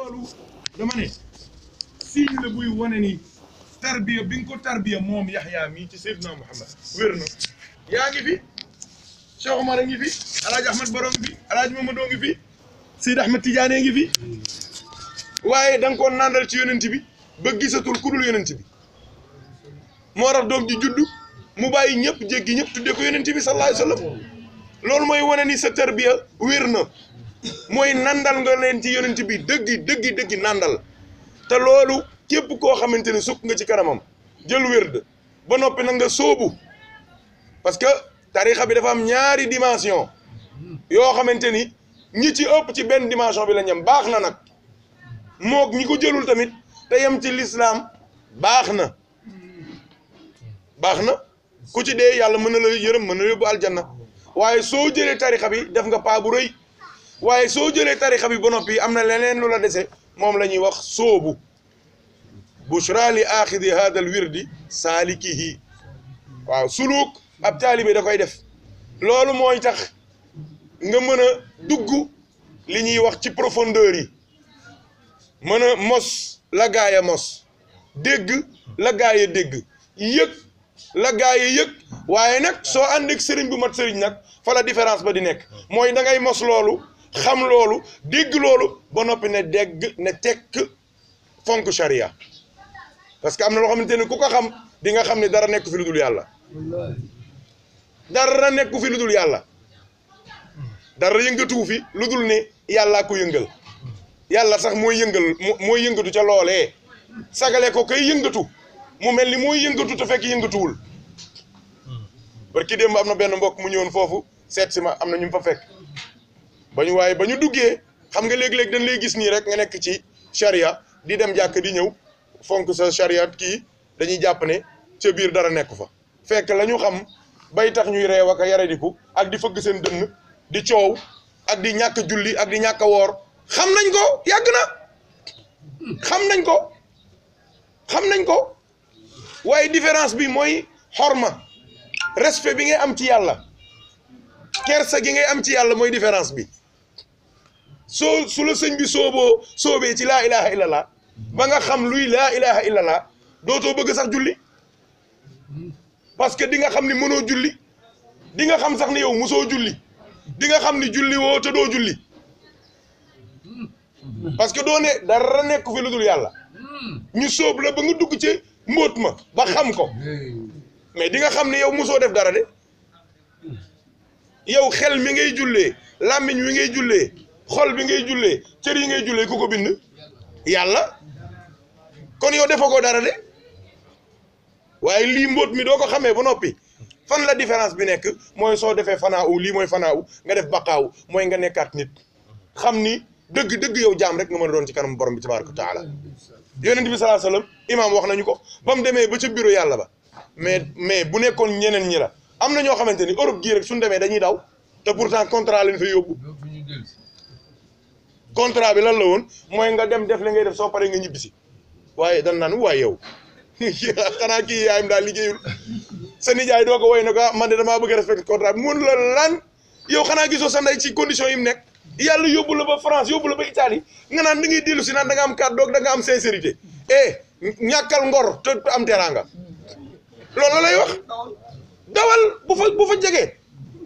loolu dama ne signe la buy wane ni tarbiya bi nga ko tarbiya moom Yaxya mii ci Seydina Muhammad wér na yaa ngi fi Cheikh Omar a ngi fi Alaaji Ahmad Baro ngi fi Alaaji Mamadou ngi fi Seydi Ahmad Tidiane ngi fi waaye da nga ko nandal ci yonent bi ba gisatul ku dul yonent bi moo tax doom ji juddu mu bàyyi ñëpp jéggi ñëpp tuddee ko yonent bi sallallahu alayhi wa sallam loolu mooy wane ni sa tarbiya wér na mooy nandal nga leen ci yonent bi dëggi nandal te loolu képp koo xamante ne sukk nga ci kanamam jël wérd ba noppi nag nga sóobu parce que tarixa bi dafa am ñaari dimension yoo xamante ni ñi ci ëpp ci benn dimension bi la ñam baax na nag moog ñi ko jëlul tamit te yem ci l'islam baax na ku ci dee yàlla mën na la yërëm mën na la yóbbu aljanna waaye soo jëlee tarixa bi def nga paa bu rëy waaye soo jëlee tarixa bi ba noppi am na leneen lu la dese moom la ñuy wax sóobu bushra li axidi hada al wirdi saalikihi waaw suluk ab taalibe da koy def loolu mooy tax nga mën a dugg li ñuy wax ci profondeur yi mën a mos la gaaya mos dégg la gaaya dégg yëg la gaaya yëg waaye nag soo ànd ak sëriñ bu mat sëriñ nag fa la différence ba di nekk mooy da ngay mos loolu xam loolu dégg loolu ba noppi ne dégg ne tekk fonk charia parce que am na loo xamante ne ku ko xam di nga xam ne dara nekk fi lu dul yàlla dara nekku fi lu dul yàlla dara yëngatuwu fi lu dul ne yàllaa ko yëngal yàlla sax mooy yëngatu ca loolee sagale ko kay yëngatu mu mel ni mooy yëngatu te fekk yëngatuwul barki démb am na benn mbokk mu ñëwoon foofu seet si ma am na ñu fa fekk ba ñu duggee xam nga léeg-léeg dañ lay gis nii rek nga nekk ci charia di dem jàkk di ñëw fonk sa charia kii dañuy jàpp ne ca biir dara nekk fa fekk la ñu xam bay tax ñuy reew ak a yaradiku ak di fëgg seen dënn di coow ak di ñàkk julli ak di ñàkk a woor xam nañ ko yàgg na xam nañ ko waaye différence bi mooy xorma respect bi ngay am ci yàlla kersa gi ngay am ci yàlla mooy différence bi su la sëñ bi soobee ci laa ilaha illallah ba nga xam luy laa ilaha illallah dootoo bëgg sax julli parce que di nga xam ni mënoo julli di nga xam sax ni yow musoo julli di nga xam ni julli woo te doo julli parce que doo ne dara nekk fi lu dul yàlla ñu sóob la ba nga dugg ci mbóot ma ba xam ko mais di nga xam ni yow musoo def dara de yow xel mi ngay jullee làmmiñ wi ngay jullee xol bi ngay jullee cër yi ngay jullee ku ko bind yàlla kon yow defagoo dara de waaye lii mbóot mi doo ko xamee ba noppi fan la différence bi nekk mooy soo defee fanaaw lii mooy fanaaw nga def baqaaw mooy nga nekkaat nit xam ni dëgg yow jaam rek nga mën a doon ci kanam borom bi tabaaraka wa taala yonent bi sallallahu alayhi wasallam imaam wax nañu ko ba mu demee ba ca bureau yàlla ba mais bu nekkoon ñeneen ñi la am na ñoo xamante ni Europe gii rek suñu demee dañuy daw te pourtant contrat lañ fa yóbbu contrat bi lan la woon mooy nga dem def li ngay def soo paree nga ñibbisi waaye dan naan waaye yow xanaa kii yaayam daal liggéeyul sa nijaay doo ko woy ne ko man de damaa bëgg a respecté contrat bi mun la lan yow xanaa gisoo sa ndey ci condition yi mu nekk yàlla yóbbu la ba France yóbbu la ba Italie nga naan da ngay dellu si naan da nga am kàddu da nga am sincérité ñàkkal ngor te am teraanga loolu la lay wax dawal bu fa jegee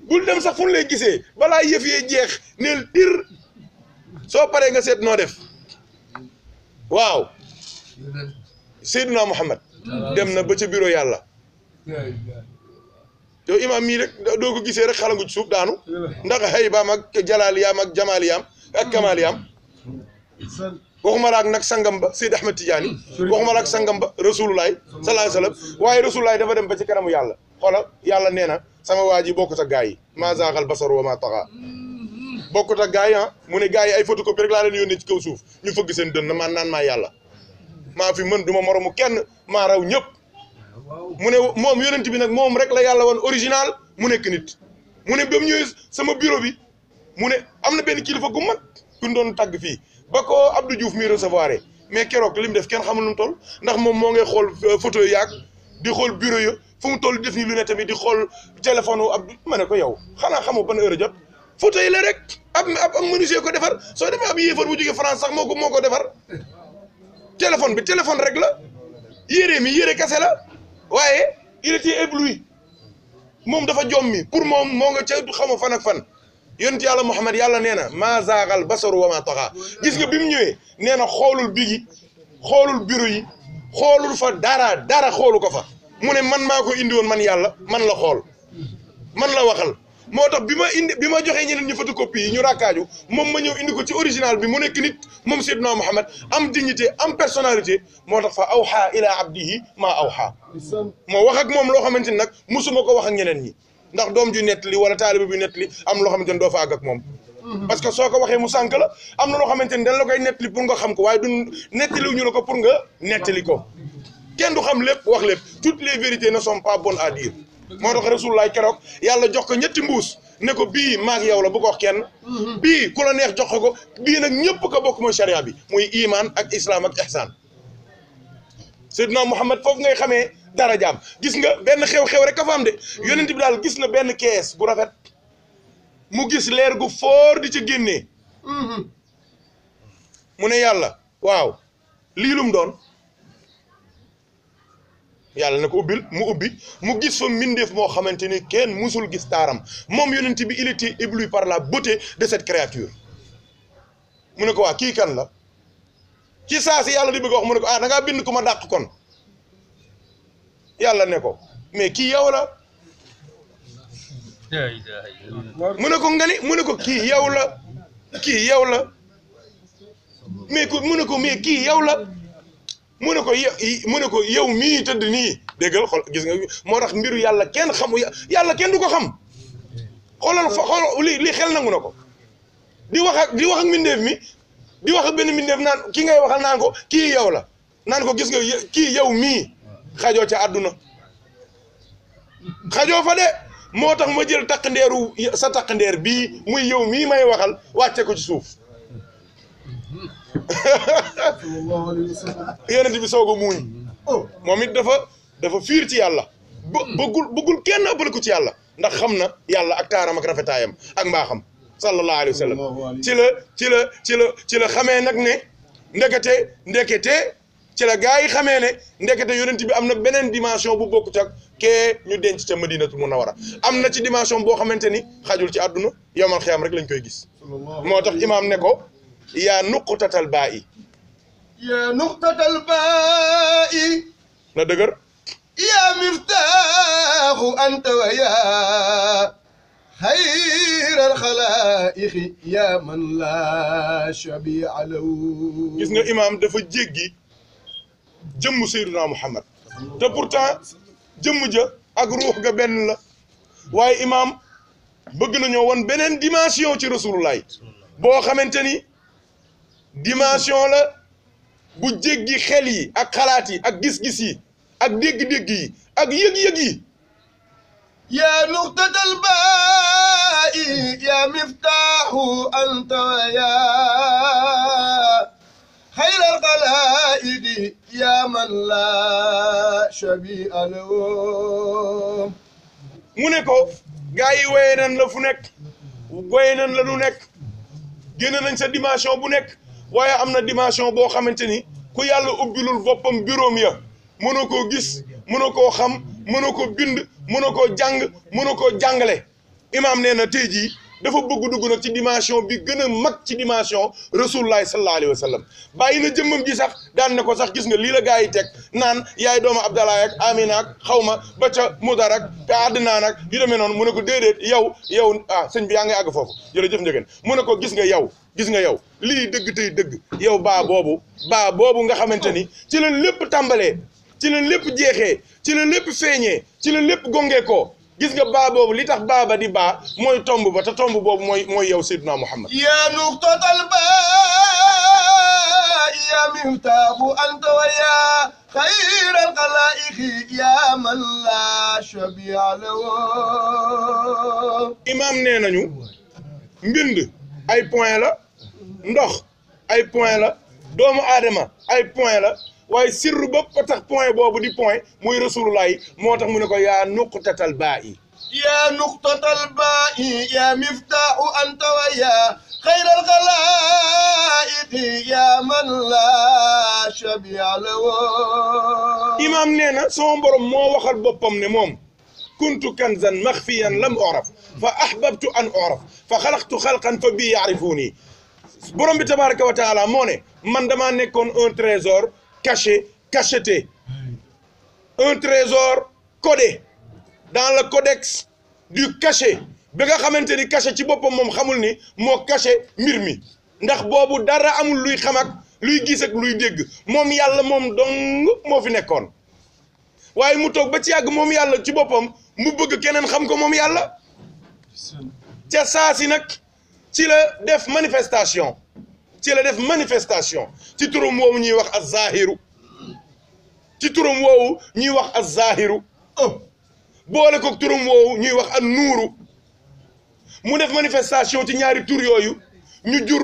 bul dem sax fu ñu lay gisee balaa yëf yee jeex neel tir soo paree nga seet noo def waaw Seydina Muhammad dem na ba ca bureau yàlla yow imaam mii rek doo ko gisee rek xalangu ci suuf daanu ndax haybaam ak jalaaliyaam ak jamaaliyaam ak kamaaliyaam waxuma la ak nag sangam ba Seydi Ahmad Tidiane waxuma la ak sangam ba rasulullahi sallallahu alayhi wasallam waaye rasulullahi dafa dem ba ci kanamu yàlla xoola yàlla nee na sama waa ji bokkut ak gaa yi maa zaaxal basaru wa maa taxa bokkut ak gaa yi mu ne gaa yi ay photocopie rek laa leen yónnee ci kaw suuf ñu fëgg seen dën na maan naan maa yàlla maa fi mën duma moromu kenn maa raw ñëpp mu ne moom yonent bi nag moom rek la yàlla woon original mu nekk nit mu ne ba mu ñëwee sama bureau bi mu ne am na benn kilifa gu mag ku ñu doon tàgg fii ba ko Abdou Diouf mi recevoir mais keroog li mu def kenn xamul lu mu toll ndax moom moo ngay xool photo yi yaag di xool bureau ya fu mu toll def nii lu ne tamit di xool téléphone wu Abdou ma ne ko yow xanaa xamoo ban heure jot photo yi la rek ab menuisier ko defar soo demee ab yéefar bu jógee France sax moo ko defar téléphone bi téléphone rek la yére mi yére kese la waaye il était ébloui moom dafa jommi pour moom moo nga ca xama fan ak fan yonent yàlla Muhammad yàlla nee na maa zaagal basaru wa maa taxa gis nga bi mu ñëwee nee na xoolul bigi xoolul bureau yi xoolul fa dara xoolu ko fa mu ne man maa ko indi woon man yàlla man la xool man la waxal moo tax bi ma joxee ñeneen ñu photocopie yi ñu rakkaaju moom ma ñëw indi ko ci original bi mu nekk nit moom Seydina Muhammad am dignité am personnalité moo tax fa awxaa ila abdihi maa awxaa moo wax ak moom loo xamante ni nag musuma ko wax ak ñeneen ñi ndax doom ju nettali wala taalibe bi nettali am loo xamante ni doo fa àgg ak moom parce que soo ko waxee mu sànk la am na loo xamante ni dañ la koy nettali pour nga xam ko waaye du nettaliwuñu la ko pour nga nettali ko kenn du xam lépp wax lépp toutes les vérités ne sont pas bonnes à dire moo tax Rasulullah keroog yàlla jox ko ñetti mbuus ne ko bii maag yow la bu ko wax kenn bii ku la neex jox ko bii nag ñëpp ko bokk mooy charia bi muy iman ak islam ak ihsan Seydina Muhammad foofu ngay xamee darajaam gis nga benn xew-xew rek ka fa am de yonent bi daal gis na benn kees bu rafet mu gis leer gu foor di ci génnee mu ne yàlla waaw lii lum doon yàlla na ko ubbil mu ubbi mu gis fa mbindeef moo xamante ni kenn musul gis taaram moom yonent bi il était ébloui par la beauté de cette créature mu ne ko waa kii kan la ci saa si yàlla di bëgg wax mu ne ko ah da ngaa bind ku ma dàq kon yàlla ne ko mais kii yow la mu ne ko nga ni mu ne ko kii yow la mais ko mu ne ko mais kii yow la mu ne ko yow mii tëdd nii déggal xool gis nga moo tax mbiru yàlla kenn xamu yàlla kenn du ko xam xoolal fa xool li xel nangu na ko di wax ak mbindeef mi di wax ak benn mbindeef naan ki ngay waxal naan ko kii yow la naan ko gis nga kii yow mii xajoo ca àdduna xajoo fa de moo tax ma jël takkandeeru sa takkandeer bii muy yow mii may waxal wàcce ko ci suuf yonent bi soog a muuñ moom it dafa fiir ci yàlla bëggul kenn ëppale ko ci yàlla ndax xam na yàlla ak taaram ak rafetaayam ak mbaaxam sallallahu alayhi wa sallam ci la xamee nag ne ndekete ci la gaa yi xamee ne ndekete yonent bi am na beneen dimension bu bokkut ak kee ñu denc ca Madinatul Munawwara am na ci dimension boo xamante ni xajul ci àdduna yowmal xiyaam rek lañ koy gis moo tax imaam ne ko yaa nuqtatal baa'i yaa nuqtatal baa'i na dëgër yaa miftaaxu anta wa yaa xayral xalaa'iqi yaa man laa shabii'a lahu gis nga imaam dafa jéggi jëmm Seydina Muhammad te pourtant jëmm ja ak ruux ga benn la waaye imaam bëgg nañoo won beneen dimension ci rasulullah boo xamante ni dimension la bu jéggi xel yi ak xalaat yi ak gis-gis yi ak dégg-dégg yi ak yëg-yëg yi yaa nuqtatal baa'i yaa miftaaxu anta wa yaa xayral xalaa'iqi yaa man laa shabii'a lahu mu ne ko gaa yi woye nañ la fu nekk woye nañ la nu nekk génn nañ sa dimension bu nekk waaye am na dimension boo xamante ni ku yàlla ubbilul boppam bureau ya mënoo koo gis mënoo koo xam mënoo koo bind mënoo koo jàng mënoo koo jàngale imaam nee na tey jii dafa bëgg dugg nag ci dimension bi gën a mag ci dimension rasulullah sallallahu alayhi wa sallam bàyyi na jëmmam ji sax daan ne ko sax gis nga lii la gaa yi teg naan yaay doomu Abdallah ak Amina ak xaw ma ba ca Mudar ak te Adnaan ak yu demee noonu mu ne ko déedéet yow sëñ bi yaa ngay àgg foofu jërëjëf njëgeen mu ne ko gis nga yow lii dëgg tey dëgg yow baa boobu nga xamante ni ci la lépp tàmbalee ci la lépp jeexee ci la lépp feeñee ci la lépp gongee ko gis nga baa boobu li tax baa ba di baa mooy tomb ba te tomb boobu mooy yow Seydina Muhammad yaa nuqtatal baa'i yaa miftaaxu anta wa yaa xayral xalaa'iqi yaa man laa shabii'a lahu imaam nee nañu mbind ay point la ndox ay point la doomu aadama ay point la waaye sirru ba tax point boobu di point muy rasulullah moo tax mu ne ko yaa nuqtatal baa'i يا نقطة الباء يا مفتاح أنت ويا خير الخلائق يا من لا شبيع له. imaam nee na sama borom moo waxal boppam ne moom kuntu kanzan maxfiyan lam uraf fa ahbabtu an uraf fa xalaqtu xalqan fa bii yaarifuuni borom bi tabaraka wa taala moo ne man damaa nekkoon un trésor caché cacheté un trésor codé dans le codex du cachet bi nga xamante ni cachet ci boppam moom xamul ni moo cachet mbir mi ndax boobu dara amul luy xam ak luy gis ak luy dégg moom yàlla moom dong moo fi nekkoon waaye mu toog ba ci yàgg moom yàlla ci boppam mu bëgg keneen xam ko moom yàlla ca saa si nag ci la def manifestation ci turam woowu ñuy wax az-zaahiru ci turam woowu ñuy wax az-zaahiru boole ko turam woowu ñuy wax an-nuuru mu def manifestation ci ñaari tur yooyu ñu jur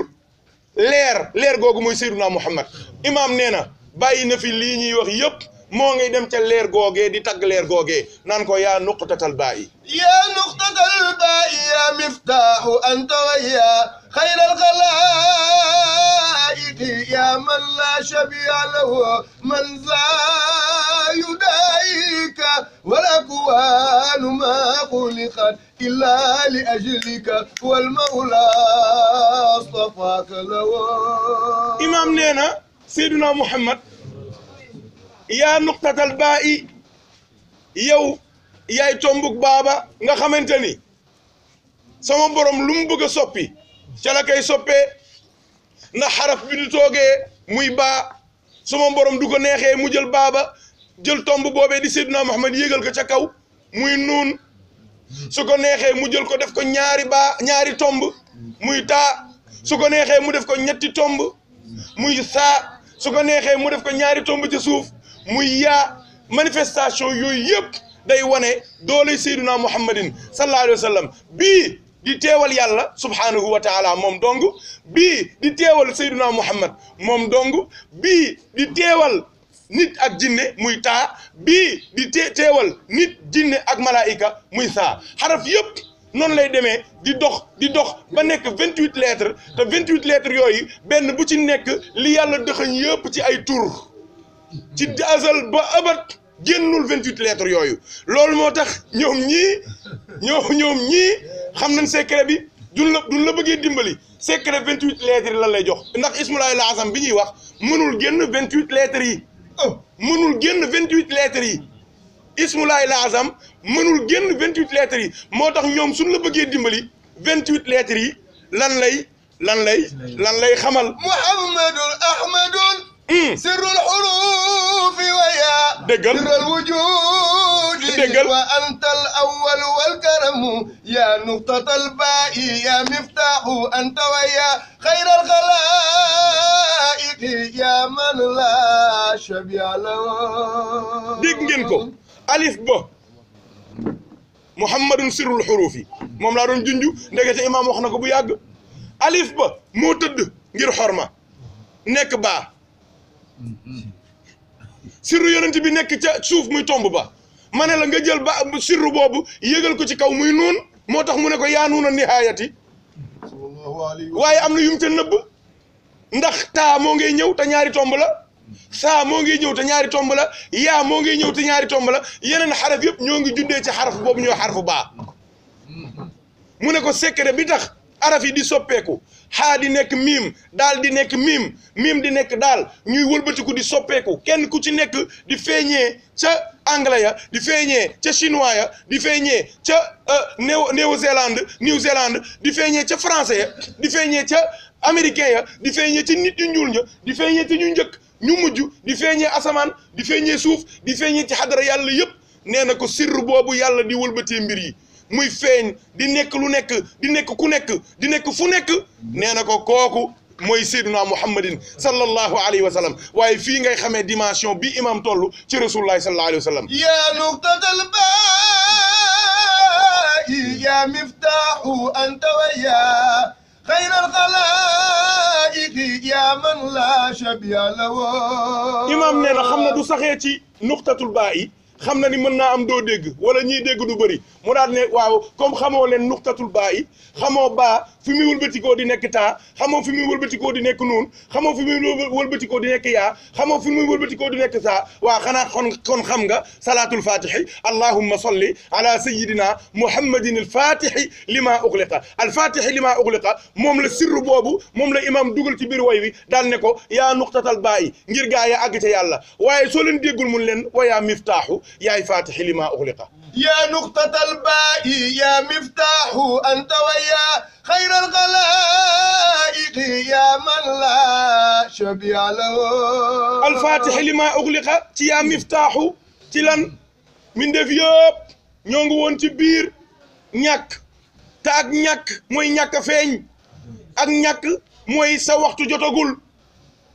leer googu mooy Seydina Muhammad imaam nee na bàyyi na fi lii ñuy wax yëpp moo ngay dem ca leer googee di tagg leer googee naan ko yaa nuqtatal baa'i يا نقطة الباء يا مفتاح أنت ويا خير الخلائق يا من لا شبيع له من ذا يدايك والأكوان ما خلقت إلا لأجلك والمولى اصطفاك له. imaam nee na Seydina Muhammad yaa nuqtatal baa'i yow yaay tombuk baaba nga xamante ni sama borom lu mu bëgg a soppi ca la koy soppee ndax xaraf bi du toogee muy baa sama borom du ko neexee mu jël baaba jël tomb boobee di Seydina Muhammad yéegal ko ca kaw muy nuun su ko neexee mu jël ko def ko ñaari tomb muy taa su ko neexee mu def ko ñetti tomb muy saa su ko neexee mu def ko ñaari tomb ci suuf muy yaa manifestation yooyu yëpp day wane doole Seydina Muhammadin sallallahu alayhi wa sallam bii di teewal yàlla subhanahu wa taala moom dong bii di teewal Seydina Muhammad moom dong bii di teewal nit ak jinne muy taa bii di teewal nit jinne ak malaayika muy saa xaraf yëpp noonu lay demee di dox ba nekk 28 lettres te 28 lettres yooyu benn bu ci nekk li yàlla dëxëñ yëpp ci ay tur ci azal ba abat génnul 28 lettres yooyu loolu moo tax ñoom ñii xam nañ secret bi duñ la bëggee dimbali secret 28 lettres yi lan lay jox ndax ismullaahil azam bi ñuy wax mënul génn 28 lettres yi mënul génn 28 lettres yi ismullaahil azam mënul génn 28 lettres yi moo tax ñoom suñ la bëggee dimbali 28 lettres yi lan lay xamal muhammadun ahmadun sirrul xurufi wa yaa déggal sirrul wujudi déggal wa antal awwal wal karamu yaa nuqtatal baa'i yaa miftaaxu anta wa yaa xayral xalaa'iqi yaa man laa shabi'a lahu. dégg ngeen ko alif ba muhammadun sirrul xurufi moom laa doon junju ndegete imaam wax na ko bu yàgg alif ba moo tëdd ngir xorma nekk baa sirru yonent bi nekk ca suuf muy tomb ba ma ne la nga jël ba sirru boobu yégal ko ci kaw muy nuun moo tax mu ne ko yaa nuuna nihaayati waaye am na yum te nëbb ndax taa moo ngay ñëw te ñaari tomb la saa moo ngi ñëw te ñaari tomb la yaa moo ngi ñëw te ñaari tomb la yeneen xaraf yëpp ñoo ngi juddee ci xaraf boobu ñoo xarfu baa mu ne ko secret bi tax araf yi di soppeeku xaa di nekk miim daal di nekk miim di nekk daal ñuy wëlbatiku di soppeeku kenn ku ci nekk di feeñee ca anglais ya di feeñee ca chinois ya di feeñee ca New Zealand di feeñee ca français ya di feeñee ca américain ya di feeñee ci nit ñu ñuul ña di feeñee ci ñu njëkk ñu mujj di feeñee asamaan di feeñee suuf di feeñee ci xadara yàlla yëpp nee na ko sirru boobu yàlla di wëlbatee mbir yi muy feeñ di nekk lu nekk di nekk ku nekk di nekk fu nekk nee na ko kooku mooy Seydina Muhammadin sallallahu alayhi wa sallam waaye fii ngay xamee dimension bi imam toll ci rasulullahi sallallahu alayhi wa sallam yaa nuqtatal baa'i yaa miftaaxu anta wa yaa xayral xalaa'iqi yaa man laa shabi'a lahu. imam nee na xam na du saxee ci nuqtatul baa'i xam na ni mën naa am doo dégg wala ñiy dégg du bëri mu daal ne waaw comme xamoo leen nuqtatul baa yi xamoo baa fi muy wëlbatikoo di nekk taa xamoo fi muy wëlbatikoo di nekk nuun xamoo fi muy wëlbatikoo di nekk yaa xamoo fi muy wëlbatikoo di nekk saa waa xanaa kon xam nga salaatul fatihi allahumma salli ala sayidina muhammadin alfatihi lima ughliqa alfatihi lima ughliqa moom la sirru boobu moom la imam dugal ci biir way wi daal ne ko yaa nuqtatal baa yi ngir gaa ya àgg ca yàlla waaye soo leen déggul mun leen wa yaa miftaaxu yaay fatihi lima ughliqa يا نقطة الباء يا مفتاح أنت ويا خير الخلائق يا من لا شبيه له الفاتح لما أغلق يا مفتاح تلان من دفيوب ñongu won ci biir ñak ta ak ñak moy ñak feñ ak ñak moy sa waxtu jotagul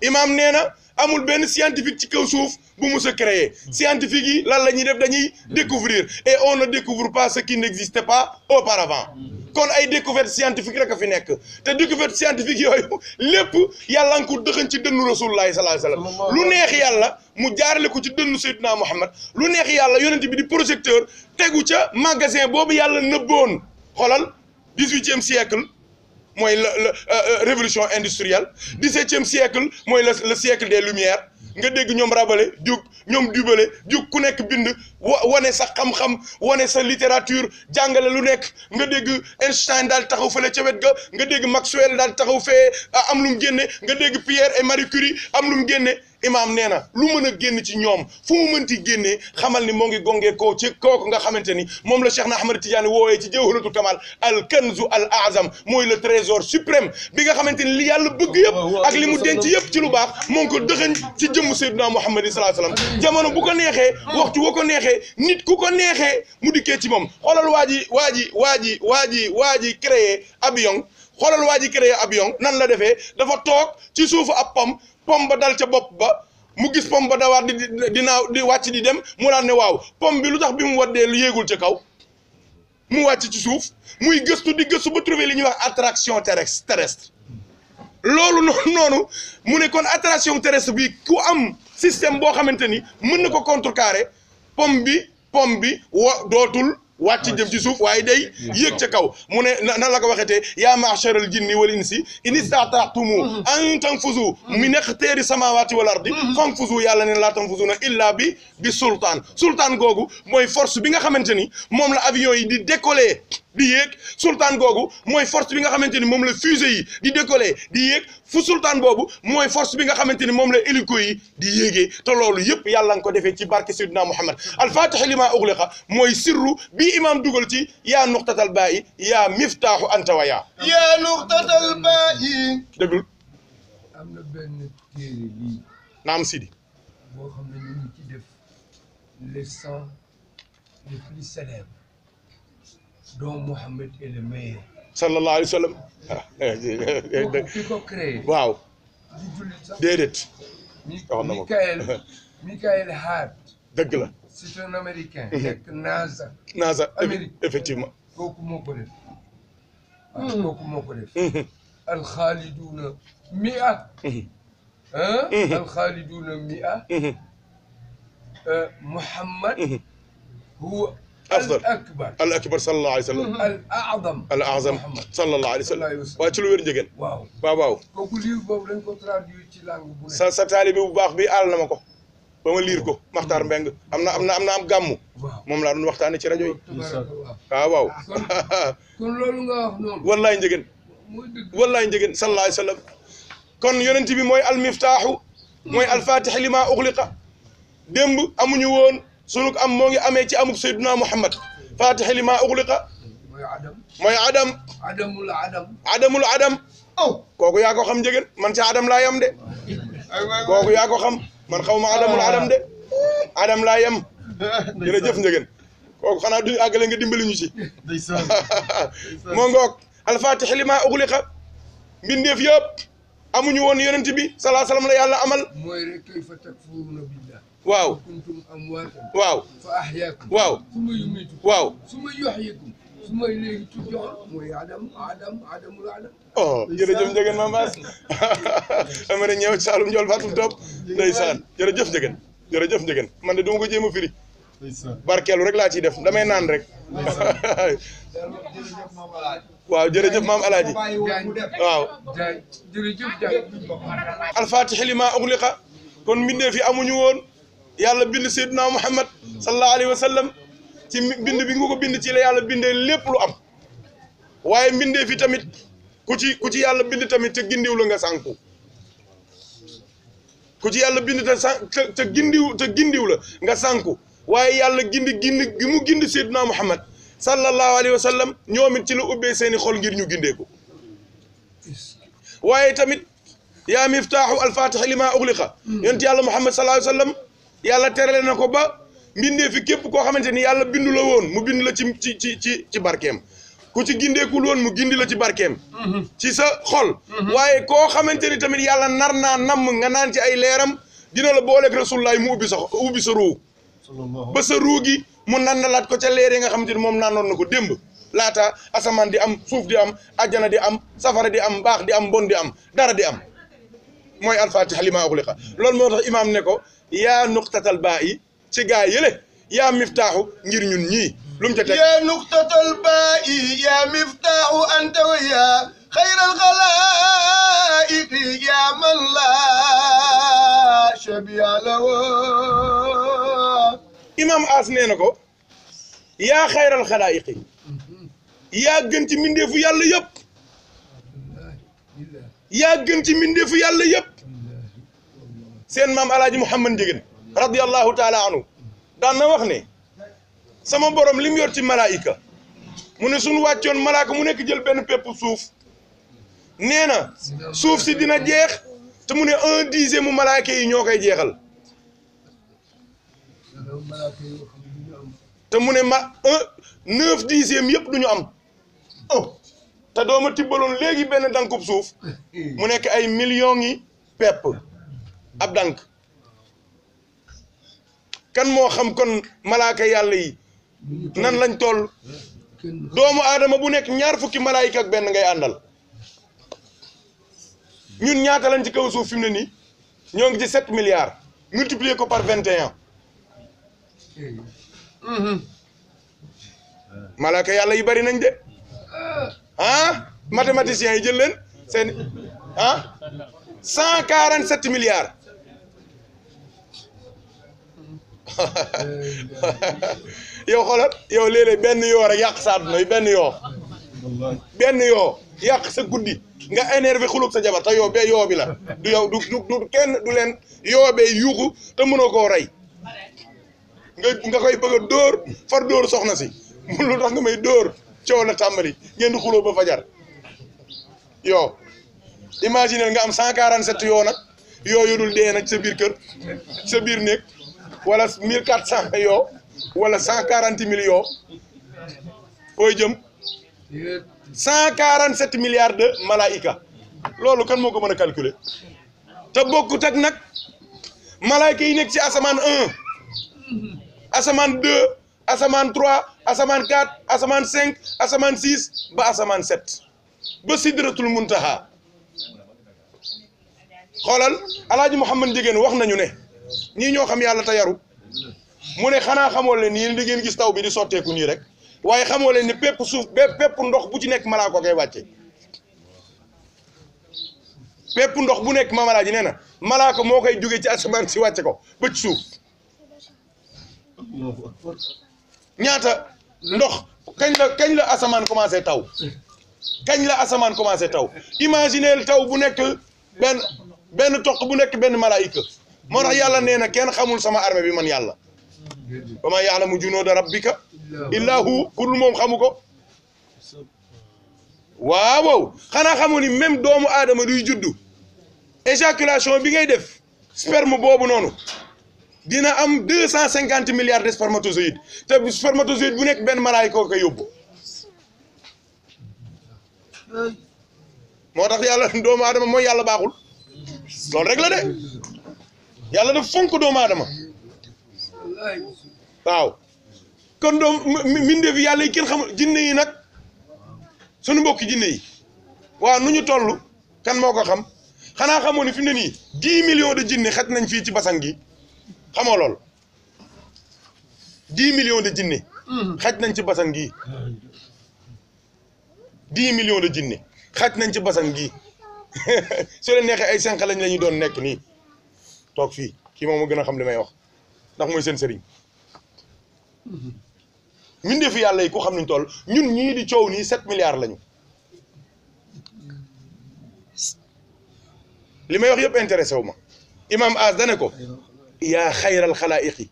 imam neena amul ben scientifique ci kaw suuf bu mu se créer scientifique yi lan lañuy def dañuy découvrir et on ne découvre pas ce qui n'existait pas auparavant kon ay découverte scientifique rek a fi nek te découverte scientifique yoyu lépp yàlla nko dëxëñ ci dënnu rasulullah sallallahu alayhi wasallam lu neex yàlla mu jaarale ko ci dënnu sayyidina Muhammad lu neex yàlla yonent bi di projecteur tegu ca magasin boobu yàlla nëbboon xolal 18e siècle mooy la révolution industrielle 17e siècle mooy le siècle des lumières nga dégg ñoom Rabelais jug ñoom Dubélé jug ku nekk bind wane sa xam-xam wane sa littérature jàngale lu nekk nga dégg Einstein daal taxaw fële ca wet ga nga dégg Maxwell daal taxaw fee am lu mu génne nga dégg Pierre et Marie Curie am lu mu génne imaam nee na lu mën a génn ci ñoom fu mu mënti génnee xamal ni moo ngi gongee koo ci kooku nga xamante ni moom la Cheikh na Ahmad Tidiane wooyee ci Jawharatul Kamal al kanzu al azam mooy le trésor suprême bi nga xamante ni li yàlla bëgg yëpp ak li mu denc yëpp ci lu baax moo ngi ko dëxëñ ci jëmm Seydina Muhammad sallallahu alayhi wasallam jamono bu ko neexee waxtu woo ko neexee nit ku ko neexee mu dikkee ci moom xoolal waa ji créé avion xoolal waa ji créé avion nan la defee dafa toog ci suufu ab pom ba dal ca bopp ba mu gis pom ba dawaat di naaw di wàcc di dem mu daan ne waaw pom bi lu tax bi mu waddee lu yéegul ca kaw mu wàcc ci suuf muy gëstu di gëstu ba trouver li ñuy wax attraction terrestre loolu noonu mu ne kon attraction terrestre bi ku am système boo xamante ni mën na ko contrecarrer pom bi dootul wàcc jëm ci suuf waaye day yéeg ca kaw mu ne nan la ko waxetee yaa ma'sharal jinni wal insi in istata'tumu an tanfuzu min aqtari samawati wal ardi fanfuzu yàlla ne laa tanfuzuna illa bi sultaan googu mooy force bi nga xamante ni moom la avion yi di décoller di yéeg sultaan googu mooy force bi nga xamante ni moom la fusée yi di décoller di yéeg fu sultaan boobu mooy force bi nga xamante ni moom la hélico yi di yéegee te loolu yëpp yàlla nga ko defee ci barke Seydina Muhammad al-Fatih lima ughliqa mooy sirru bi imam dugal ci yaa nuqtatal baa'i yaa miftaahu anta wa yaa nuqtatal baa'i déglu am na benn téere lii naam Sidi boo xam ne ñu ngi ci def les 100 les plus célèbres dont Mohammed est le meilleur sallallahu alayhi wa sallam ki ko créé waaw di jullit sax déedéet Michael Hart dëgg la c'est un américain nekk NASA Amérique effectivement kooku moo ko def kooku moo ko def alxaaliduuna mi'a alxaaliduuna mi'a Muhammad huwa الأكبر صلى الله عليه وسلم الأعظم صلى الله عليه وسلم وأتلو ورجعن واو ساتالي بوباخ بي آل نمكو بما ليركو مختار بنگ أمنا أم جامو مم لا نوقت أنا ترى جوي واو والله إنجعن والله إنجعن صلى الله عليه وسلم كون يونتي بي موي المفتاح موي الفاتح لما أغلق دمب أمنيون sunuk am moo ngi amee ci amuk Seydina Muhammad Fatih lima ughliqa mooy adamul adam kooku yaa ko xam njëgën man ci adam laa yem de kooku yaa ko xam man xaw ma adamul adam de adam laa yem jërëjëf njëgën kooku xanaa duñu àggale nga dimbali ñu ci moo ngoog al Fatih lima ughliqa mbindeef yëpp amuñu woon yonent bi salaa salaam la yàlla amal mooy rek kayfa takfuruna billah waaw kuntum amwaatan waaw fa ahyaakum waaw summa yumiitukum waaw summa yuhyikum summa ilayhi turja'uun mooy adamul adam oh jërëjëf Ndiéguène ma mbaas amara ñëw Saalum Ndiol Fatou Top ndeysaan jërëjëf Ndiéguène man de duma ko jéem a firi barkeelu rek laa ciy def damay naan rek waaw jërëjëf maam alaaji waaw alfatixi li maa uxliqa kon mbindee fi amuñu woon yàlla bind Seydina Muhammad sallallahu alayhi wa sallam ci bind bi nga ko bind ci la yàlla bindee lépp lu am waaye mbindee fi tamit ku ci yàlla bind tamit te gindiw la nga sànku ku ci yàlla bind te gindiw la nga sànku waaye yàlla gindi gi mu gindi Seydina Muhammad sallallahu alayhi wa sallam ñoom it ci la ubbee seeni xol ngir ñu gindeeku waaye tamit yaa miftaaxu alfatix li maa uxliqa yonent yàlla Muhammad sallallahu alayhi wa sallam yàlla terale na ko ba mbindee fi képp koo xamante ni yàlla bindu la woon mu bind la ci barkeem ku ci gindeekul woon mu gindi la ci barkeem ci sa xol waaye koo xamante ni tamit yàlla nar naa namm nga naan ci ay leeram dina la booleeg rasulullah mu ubbi sa ruu ba sa ruu gi mu nandalaat ko ca leer yi nga xamante ni moom naanoon na ko démb laata asamaan di am suuf di am ajjana di am safara di am baax di am bon di am dara di am mooy alfatiha li maa uxliqa loolu moo tax imaam ne ko yaa nuqtatal baa yi ci gaa yële yaa miftaaxu ngir ñun ñii lu mu ca teg yaa nuqtatal baa yi yaa miftaaxu anta wa yaa xayral xalaa'iqi yaa man laa shabiha lahu imaam As nee na ko yaa xayral xalaa'iqi yaa gën ci mbindeefu yàlla yëpp yaa gën ci mbindeefu yàlla yëpp seen maam alaaji Mouhamad Ndiéguène radiyallahu taala anhu daan na wax ne sama borom li mu yor ci malaayika mu ne suñu wàccoon malaaka mu nekk jël benn pepp suuf nee na suuf si dina jeex te mu ne 1/10 mu malaaka yi ñoo koy jeexal te mu ne 9/10 yëpp duñu am te dooma tibbaloon léegi benn dankub suuf mu nekk ay millions yi pepp ab dank kan moo xam kon malaaka yàlla yi nan lañ toll doomu aadama bu nekk ñaar fukki malaayika ak benn ngay àndal ñun ñaata lañ ci kaw suuf fi mu ne nii ñoo ngi ci 7 milliards multiplier ko par 21 malaaka yàlla yi bari nañ de ah mathématiciens yi jël leen seen 147 milliards yow xoolal yow léeg-léeg benn yoo rek yàq sa àdduna yi benn yoo yàq sa guddi nga énervé xulub sa jabar te yoo bee yoo bi la du yow du kenn du leen yoo bee yuuxu te mënoo koo rey nga koy bëgg a dóor far dóor soxna si mun lu tax nga may dóor coow la tàmbali ngeen di xuloo ba fajar yoo imaginer nga am 147 yoo nag yoo dul dee nag sa biir kër sa biir néeg wala 1400 yoo wala 140 000 yoo fooy jëm 147 milliards de malaayika loolu kan moo ko mën a calculer te bokkut ak nag malaayika yi nekk ci asamaan 1 asamaan 2 asamaan 3 asamaan 4 asamaan 5 asamaan 6 ba asamaan 7 ba sidratul muntaha xoolal alaaji Mouhamad Ndiéguène wax nañu ne ñii ñoo xam yàlla te yaru mu ne xanaa xamoo leen nii di ngeen gis taw bi di sotteeku nii rek waaye xamoo leen ni pépp suuf pépp ndox bu ci nekk malaa ko koy wàcce pépp ndox bu nekk mamalaa ji nee na malaaka moo koy jóge ci asamaan si wàcce ko ba ci suuf ñaata ndox kañ la asamaan commencé taw kañ la asamaan commencé taw imagineel taw bu nekk benn toq bu nekk benn malaayika moo tax yàlla nee na kenn xamul sama armée bi man yàlla wa maa ya'lamu junuuda rabbika illaa hu kurul moom xamu ko waaw xanaa xamu ni même doomu aadama duy juddu éjaculation bi ngay def sperme boobu noonu dina am 250 milliards de spermatozoïdes te spermatozoïde bu nekk benn malaayika ko koy yóbbu moo tax yàlla doomu aadama mooy yàlla baaxul loolu rek la de yàlla daf fonk doomu aadama waaw kon doom mbindeef yàlla yi kenn xamul jinne yi nag suñu mbokki jinne yi waaw nu ñu toll kan moo ko xam xanaa xamoo ni fi mu ne nii 10 millions de jinne xaj nañ fii ci basan gi xamoo lool 10 millions de jinne xaj nañ ci basan gii 10 millions de jinne xaj nañ ci basan gii su leen neexee ay sànq lañ la ñu doon nekk nii toog fii kii moom ma gën a xam li may wax ndax mooy seen sëriñ mbindeefu yàlla yi ku xam nañ toll ñun ñii di coow nii 7 milliards lañu li may wax yëpp intéressé wu ma imam As dane ko yaa xayral xalaa'iqi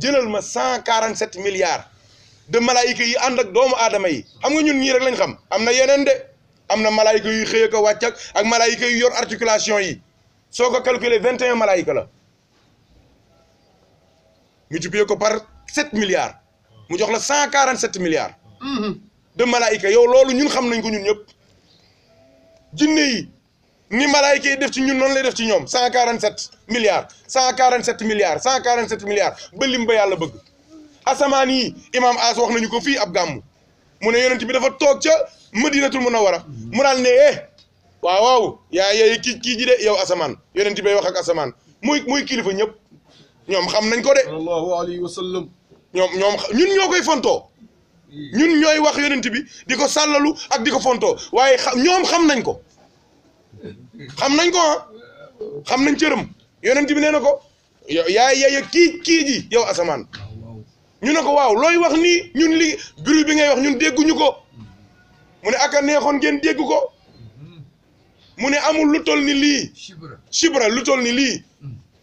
jëlal ma 147 milliards de malaayika yi ànd ak doomu aadama yi xam nga ñun ñii rek lañ xam am na yeneen de am na malaayika yuy xëy ko wàcc ak malaayika yu yor articulation yi soo ko calculer 21 malaayika la multiplier ko par 7 milliards mu jox la 147 milliards de malaayika yow loolu ñun xam nañ ko ñun ñëpp jinne yi ni malaayika yi def ci ñun noonu lay def ci ñoom 147 milliards 147 milliards 147 milliards ba lim ba yàlla bëgg asamaan yi imam As wax nañu ko fii ab gàmmu mu ne yonent bi dafa toog ca madinatul munawwara mu daal ne waaw waaw yaa yey kii ji de yow asamaan yonent bay wax ak asamaan muy kilifa ñëpp ñoom xam nañ ko de sallallahu alayhi wa sallam ñoom ñun ñoo koy fontoo ñun ñooy wax yonent bi di ko sàllalu ak di ko fontoo waaye ñoom xam nañ ko xam nañ ko xam nañ cëram yonent bi nee na ko yaa yey kii ji yow asamaan ñu ne ko waaw looy wax nii ñun li bruit bi ngay wax ñun dégguñu ko mu ne aka neexoon ngeen dégg ko mu ne amul lu toll ni lii chibra lu toll ni lii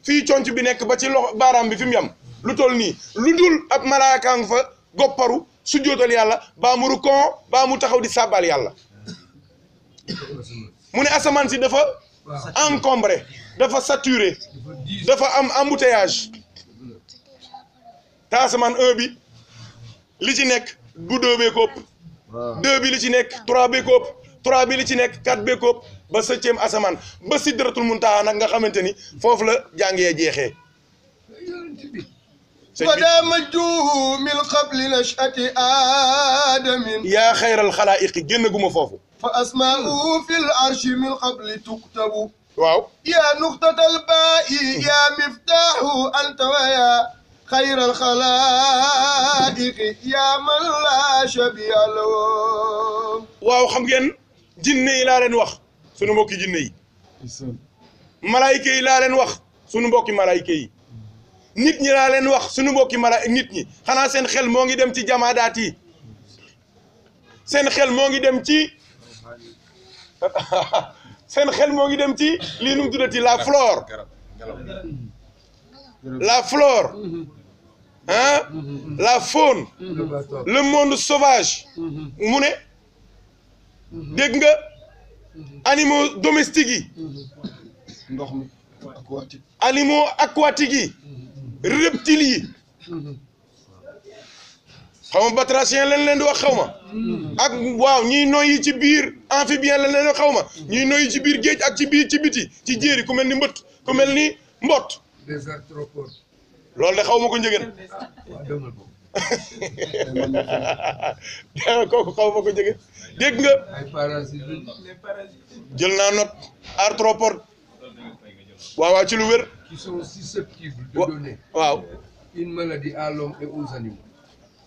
fii conc bi nekk ba ci loxo baaraam bi fi mu yam lu toll nii lu dul ab malaaka nga fa gopparu su jootal yàlla baa mu rukon baa mu taxaw di sàbbal yàlla mu ne asamaan si dafa encombré dafa saturé dafa am embouteillage te asamaan 1 bi li ci nekk bu 2 bee ko ëpp 2 bi li ci nekk 3 bee ko ëpp 3 bi li ci nekk 4 bee ko ëpp ba 7e asamaan ba sidratul muntaha nag nga xamante ni foofu la jàngee jeexee ودا مجوه من قبل نشأة آدم yaa xayral xalaa'iqi génn gu ma foofu فأسماؤه في العرش من قبل تكتب waaw يا نقطة الباء يا مفتاح أنت ويا خير الخلائق يا من لا شبيه له waaw xam ngeen jinne yi laa leen wax sunu mbokki jinne yi malaayika yi laa leen wax sunu mbokki malaayika yi nit ñi laa leen wax sunu mbokki nit ñi xanaa seen xel moo ngi dem ci jamaadaat yi seen xel moo ngi dem ci seen xel moo ngi dem ci lii nu mu tuddati la flore hein la faune le monde sauvage mu ne dégg nga animaux domestiques yi ndox mi aquatique animaux aquatiques yi reptiles yi xaw ma batracien lañ leen di wax xaw ma ak waaw ñiy noyyi ci biir amphibien lañ leen di wax xaw ma ñiy noyyi ci biir géej ak ci biir ci biti ci jéeri ku mel ni mbët ku mel ni mbott des arthropodes. loolu de xaw ma ko njëgën kooku xaw ma ko njëgën dégg nga ay parasites. jël naa note arthropode waaw ci lu wér qui sont susceptibles de donner waaw une maladie à l'homme et aux animaux.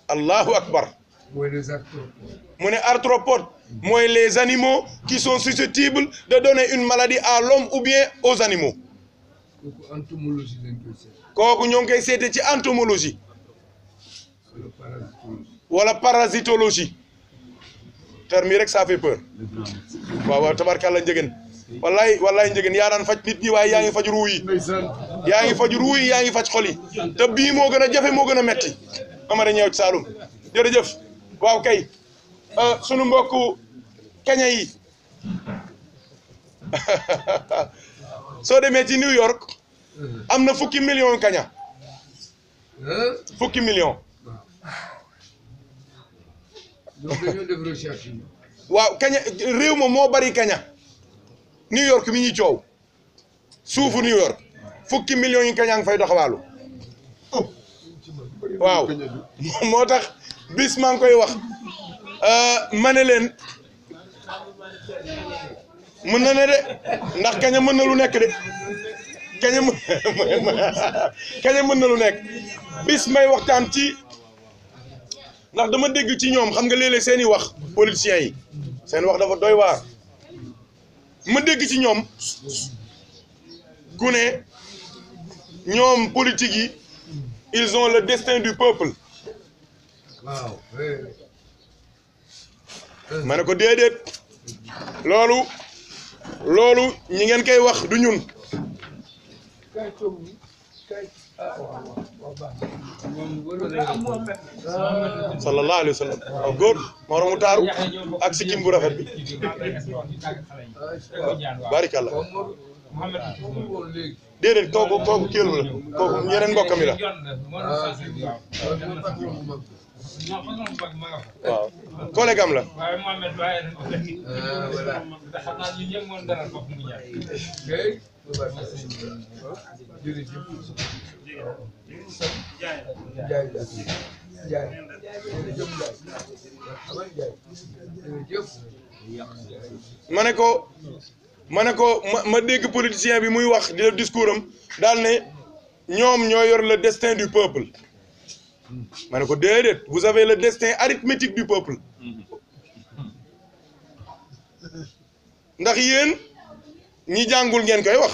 allahu akbar mooy les arthropodes. mu ne arthropodes mooy les animaux qui sont susceptibles de donner une maladie à l'homme ou bien aux animaux kooku entomologie lañ koy seet. kooku ñoo ngi koy seete ci entomologie wala parasitologie. wala parasitologie terme yi rek ça fait peur waaw waaw tabarkàlla njëgën wallaay njëgën yaa daan faj nit ñi waaye yaa ngi faj ruu yi yaa ngi faj ruu yi yaa ngi faj xol yi te bii moo gën a jafe moo gën a metti Amara ñëw ci Saloum jërëjëf waaw kay sunu mbokku kaña yi soo demee ci New York am na fukki million kaña fukki million donc dañoo def recherche yi. waaw kaña réew ma moo bari kaña New York mi ñuy coow suufu New York fukki millions yi kaña ngi fay doxawaalu waaw moo tax bis maa ngi koy wax ma ne leen mën na ne de ndax kaña mën na lu nekk de kaña mën na lu nekk bis may waxtaan ci ndax dama dégg ci ñoom xam nga léeg-léeg seeni wax politiciens yi seen wax dafa doy waar ma dégg ci ñoom ku ne ñoom politique yi ils ont le destin du peuple waaw ma ne ko déedéet loolu ñi ngeen koy wax du ñun kay toog ni kay waaw baax sallallahu alayhi wa sallam waaw góor moo mu taaru ak sikkim bu rafet bi barikallah déedéet kooku kéelu la kooku yeneen mbokkam yi la waaw collègue am la ma ne ko ma dégg politicien bi muy wax di def discours am daal ne ñoom ñoo yor le destin du peuple ma ne ko déedéet vous avez le destin arithmétique du peuple ndax yéen ñi jàngul ngeen koy wax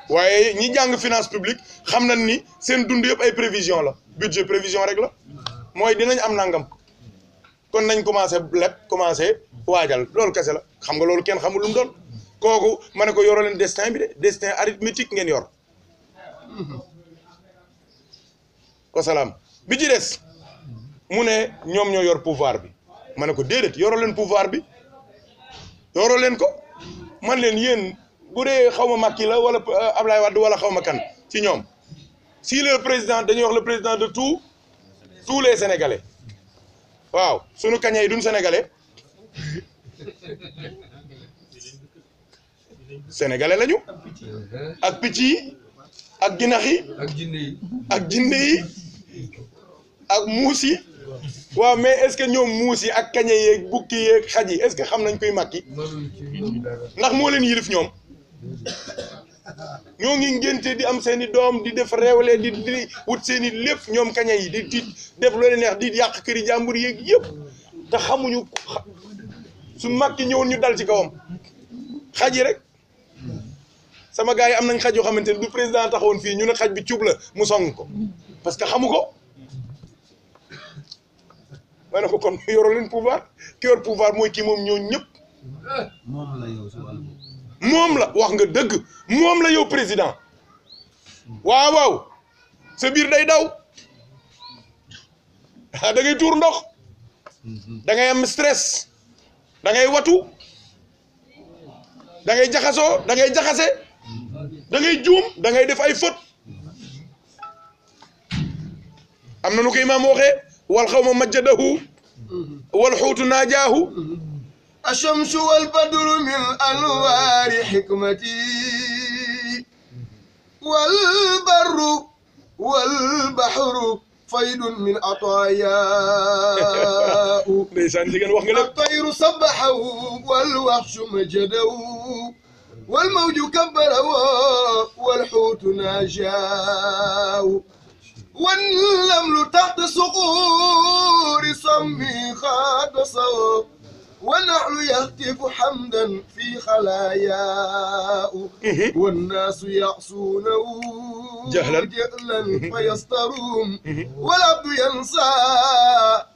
waaye ñi jàng finance publique xam nañ ni seen dund yëpp ay prévision la budget prévision rek la mooy dinañ am nangam kon nañ commencé leb commencé waajal loolu kese la xam nga loolu kenn xamul lu mu doon kooku ma ne ko yoroo leen destin bi de destin arithmétique ngeen yor wasalaam bi ci des mu ne ñoom ñoo yor pouvoir bi ma ne ko déedéet yoroo leen pouvoir bi yoroo leen ko man leen yéen bu dee xaw ma Macky la wala Ablaye Wade wala xaw ma kan ci ñoom si le président dañuy wax le président de tous les sénégalais waaw sunu kaña yi duñ sénégalais sénégalais lañu ak picc yi ak ginax yi ak jinne yi ak muus yi waaw mais est-ce que ñoom muus yi ak kaña yeeg bukki yeeg xaj yi est-ce que xam nañ koy Macky ndax moo leen yilif ñoom ñoo ngi ngénte di am seen i doom di def réewle di wut seen i lépp ñoom kaña yi di def loolu neex di yàq këri jàmbur yeeg yëpp te xamuñu su Macky ñëwoon ñu dal ci kawam xaj yi rek sama gars yi am nañ xaj yoo xamante ne du président taxawoon fii ñu ne xaj bi cub la mu song ko parce que xamu ko ma ne ko kon yoroo leen pouvoir ki yor pouvoir mooy kii moom ñoo ñëpp moom la wax nga dëgg moom la yow président waaw waaw sa biir day daw da ngay tuur ndox da ngay am stress da ngay watu da ngay jaxasoo da ngay jaxase da ngay juum da ngay def ay faute am na nu ko imaam waxee wal xawma majjadahu wal xuutu naajaahu الشمس والبدر من أنوار حكمتي والبر والبحر فيض من عطاياه الطير سبحه والوحش مجده والموج كبره والحوت ناجاه والنمل تحت صقور صمي خادصه والنحل يهتف حمدا في خلاياه والناس يعصونه جهلا فيسترون والعبد ينسى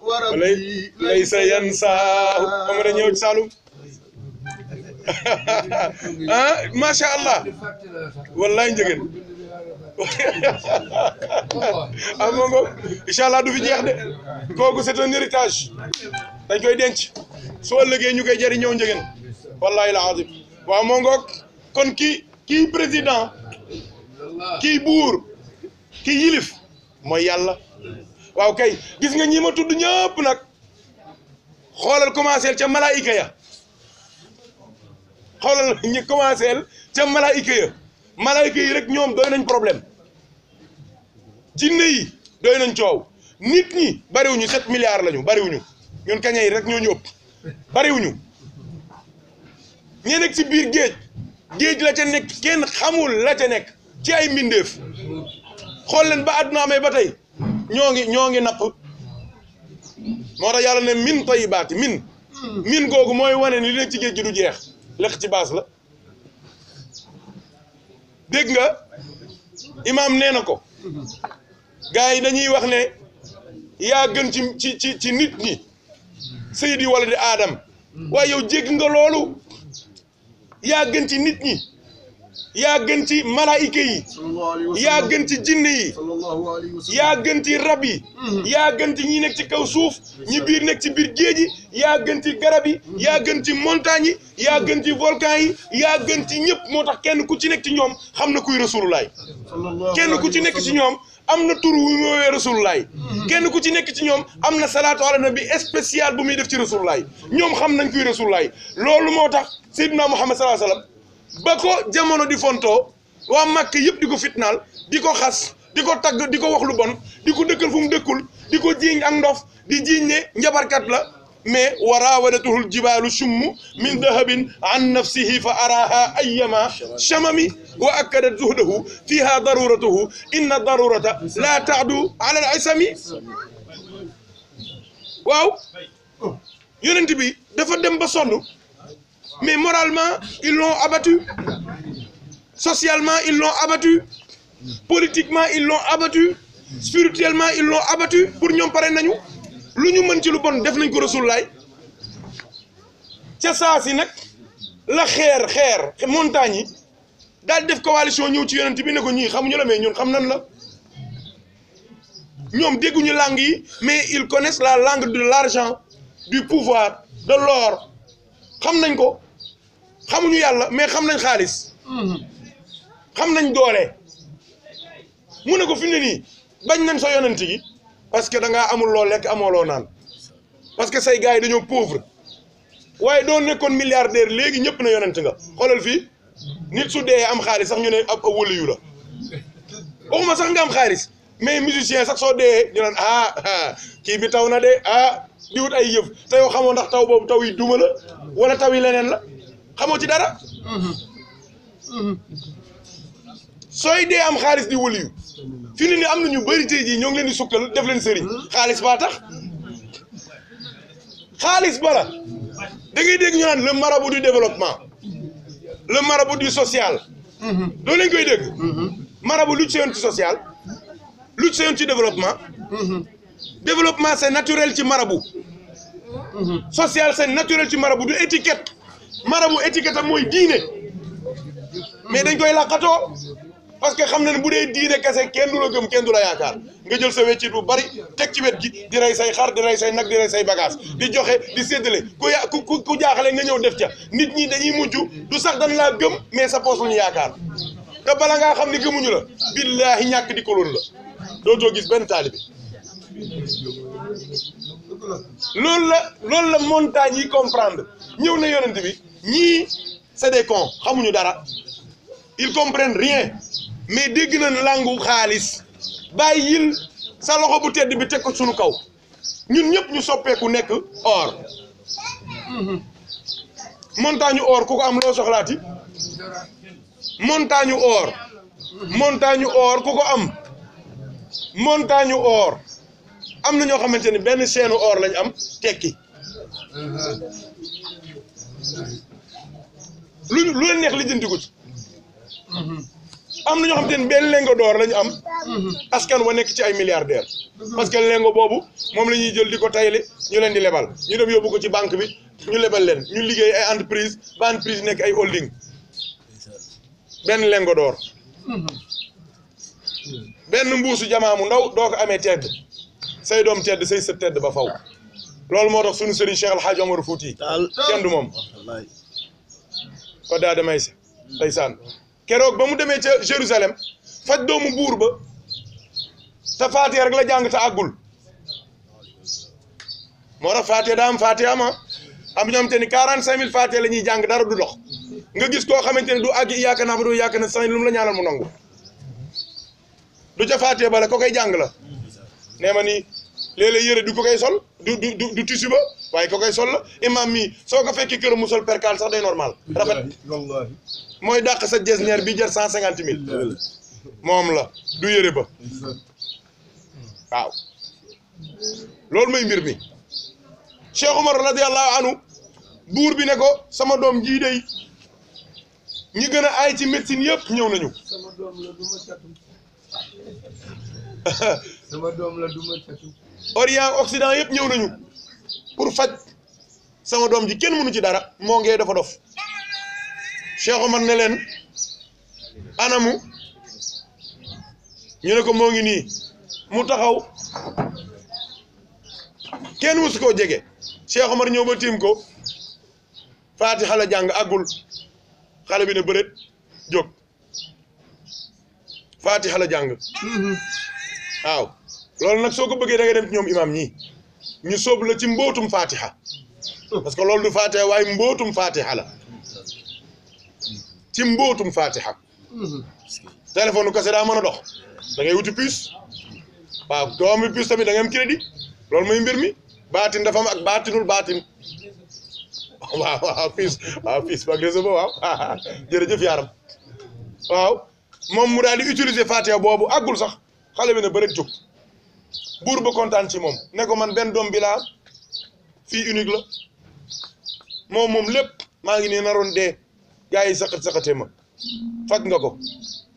وربي ليس ينسى ما شاء الله والله njëgën amongo inchallah du fi jeex de kooku c'est un héritage dañ koy denc soo ëllëgee ñu koy jëriñoo njëgën wallahi la azim waaw moo ngoog kon kii président kii buur kii yilif mooy yàlla waaw kay gis nga ñi ma tudd ñëpp nag xoolal commencé ca malaayika ya xoolal ñi commencé ca malaayika ya malaayika yi rek ñoom doy nañ problème jinne yi doy nañ coow nit ñi bariwuñu 7 milliards lañu bariwuñu ñun kaña yi rek ñoo ñu ëpp bariwuñu ñe nekk ci biir géej la ca nekk kenn xamul la ca nekk ci ay mbindeef xool leen ba àdduna amee ba tey ñoo ngi napp moo tax yàlla ne min tayyibaati min googu mooy wane ni li nekk ci géej gi du jeex lekk ci baas la dégg nga imaam nee na ko gars yi dañuy wax ne yaa gën ci nit ñi Seydi wala di Adam waaye yow jégg nga loolu yaa gën ci nit ñi yaa gën ci malaayika yi yaa gën ci jinne yi yaa gën ci rab yi yaa gën ci ñi nekk ci kaw suuf ñi biir nekk ci biir géej yi yaa gën ci garab yi yaa gën ci montagne yi yaa gën ci volcan yi yaa gën ci ñëpp moo tax kenn ku ci nekk ci ñoom xam na kuy rasulullaay kenn ku ci nekk ci ñoom am na tur wu muy woowee rasulullaay kenn ku ci nekk ci ñoom am na salaatu ala nabi spécial bu muy def ci rasulullaay ñoom xam nañ kuy rasulullaay loolu moo tax Seydina Muhammad sallallahu alayhi wa sallam ba ko jamono di fontoo waa Màkk yëpp di ko fitnaal di ko xas di ko tagg di ko wax lu bon di ko dëkkal fu mu dëkkul di ko jiiñ ak ndof di jiiñ ne njabarkat la mais wa raawadatuhul jibaalu shummu min dahabin an nafsihi fa araha ayyama shamami wa akkadat zuhdahu fiha daruratuhu inna darurata la taadu ala al isami waaw yonent bi dafa dem ba sonn mais moralement ils l'ont abattu socialement ils l'ont abattu politiquement ils l'ont abattu spirituellement ils l'ont abattu pour ñoom pare nañu lu ñu mën ci lu bon def nañ ko Rasulullaay ca saa si nag la xeer montagne yi daal def coalition ñëw ci yonent bi ne ko ñii xamuñu la mais ñun xam nan la ñoom dégguñu langue yi mais ils connaissent la langue de l'argent du pouvoir de l'or xam nañ ko xamuñu yàlla mais xam nañ xaalis xam nañ doole mu ne ko fi ne nii bañ nañ sa yonent yi parce que da ngaa amul loo lekk amoo loo naan parce que say gars yi dañoo pauvre waaye doo nekkoon milliardaire léegi ñëpp na yonent nga xoolal fii nit su dee am xaalis sax ñu ne ab waliyu la waxuma sax nga am xaalis mais musicien sax soo dee ñu naan kii bi taw na de di wut ay yëf te yow xamoo ndax taw boobu taw yi duma la wala taw yi leneen la xamoo ci dara sooy dee am xaalis di waliyu fi ni am na ñu bëri tey jii ñoo ngi leen di sukkal def leen sëriñ xaalis baa tax xaalis bala da ngay dégg ñu naan le marabout du développement le marabout du social doo leen koy dégg marabout lu ci yoon ci social lu ci yoon ci développement développement c'est naturel ci marabout social c'est naturel ci marabout du étiquette marabout étiquette am mooy diine mais dañ koy làqatoo parce que xam na ne bu dee diine kese kenn du la gëm kenn du la yaakaar nga jël sa weccit bu bari teg ci wet gi di rey say xar di rey say nag di rey say bagage di joxe di séddale ku jaaxale nga ñëw def ca nit ñi dañuy mujj du sax dañ laa gëm mais sa poos lu ñu yaakaar te bala ngaa xam ni gëmuñu la billaahi ñàkk di koloon la dootoo gis benn taalibe loolu la montagne yi comprendre ñëw na yonent bi ñii c'est des cons xamuñu dara ils comprennent rien mais dégg nañ langu xaalis bàyyil sa loxo bu tedd bi teg ko suñu kaw ñun ñëpp ñu soppeeku nekk or montagne or ku ko am loo soxlaati montagne or ku ko am montagne or am na ñoo xamante ni benn chaîne or lañ am tekki lu leen neex li jënti ko ci am na ñoo xamante ni benn lingot d'or lañu am askan wa nekk ci ay milliardaires parce que lingot boobu moom la ñuy jël di ko tayle ñu leen di lebal ñu dem yóbbu ko ci banque bi ñu lebal leen ñu liggéey ay entreprise ba entreprise nekk ay holding benn lingot d'or benn mbuusu jamaa mu ndaw doo ko amee tedd say doom tedd say sët tedd ba faw loolu moo tax suñu sëriñ Cheikh El Hadj Omar Fouti kenn du moom ko daa damay si ndeysaan keroog ba mu demee ca Jérusalem faj doomu buur ba te Faatiha rek la jàng te àggul moo tax Faatiha daa am Faatiha am ñoo xamante ni 45000 Faatiha la ñuy jàng dara du dox nga gis koo xamante ni du àgg yaakaar naa ba du yaakaar na sañ lu mu la ñaanal mu nangu du ca Faatiha bala ko koy jàng la nee ma ni léeg-léeg yëre du ko koy sol du tissu ba waaye ko koy sol la imam mi soo ko fekkee këram mu sol percal sax day normal rafet mooy dàq sa jesneer bi jar 150000 moom la du yëre ba waaw loolu mooy mbir mi Cheikh Omar radiyallahu anhu buur bi ne ko sama doom jii dey ñi gën a aay ci médecine yëpp ñëw nañu. sama doom la du ma catu. sama doom la du ma catu. Orient Occident yëpp ñëw nañu pour faj sama doom ji kenn mënu ci dara moo ngee dafa dof Cheikh Omar ne leen anamu ñu ne ko moo ngi nii mu taxaw kenn musu koo jege Cheikh Omar ñëw ba tiim ko Fatiha la jàng àggul xale bi ne bëreet jóg Fatiha la jàng waaw loolu nag soo ko bëggee da nga dem ci ñoom imam ñii ñu sóob la ci mbootum Fatiha parce que loolu du Fatiha waaye mbootum Fatiha la ci mbootum Fatiha téléphone u kese daa mën a dox da ngay wuti puce waaw doo am puce tamit da ngay am crédit loolu mooy mbir mi baatin dafa am ak baatinul baatin waaw puce ba réseau ba waaw jërëjëf yaaram waaw moom mu daal di utiliser Fatiha boobu àggul sax xale bi ne bëreet jóg buur ba kontaan ci moom ne ko man benn doom bi laa fii unique la moom lépp maa ngi nii naroon dee gars yi saqatee ma faj nga ko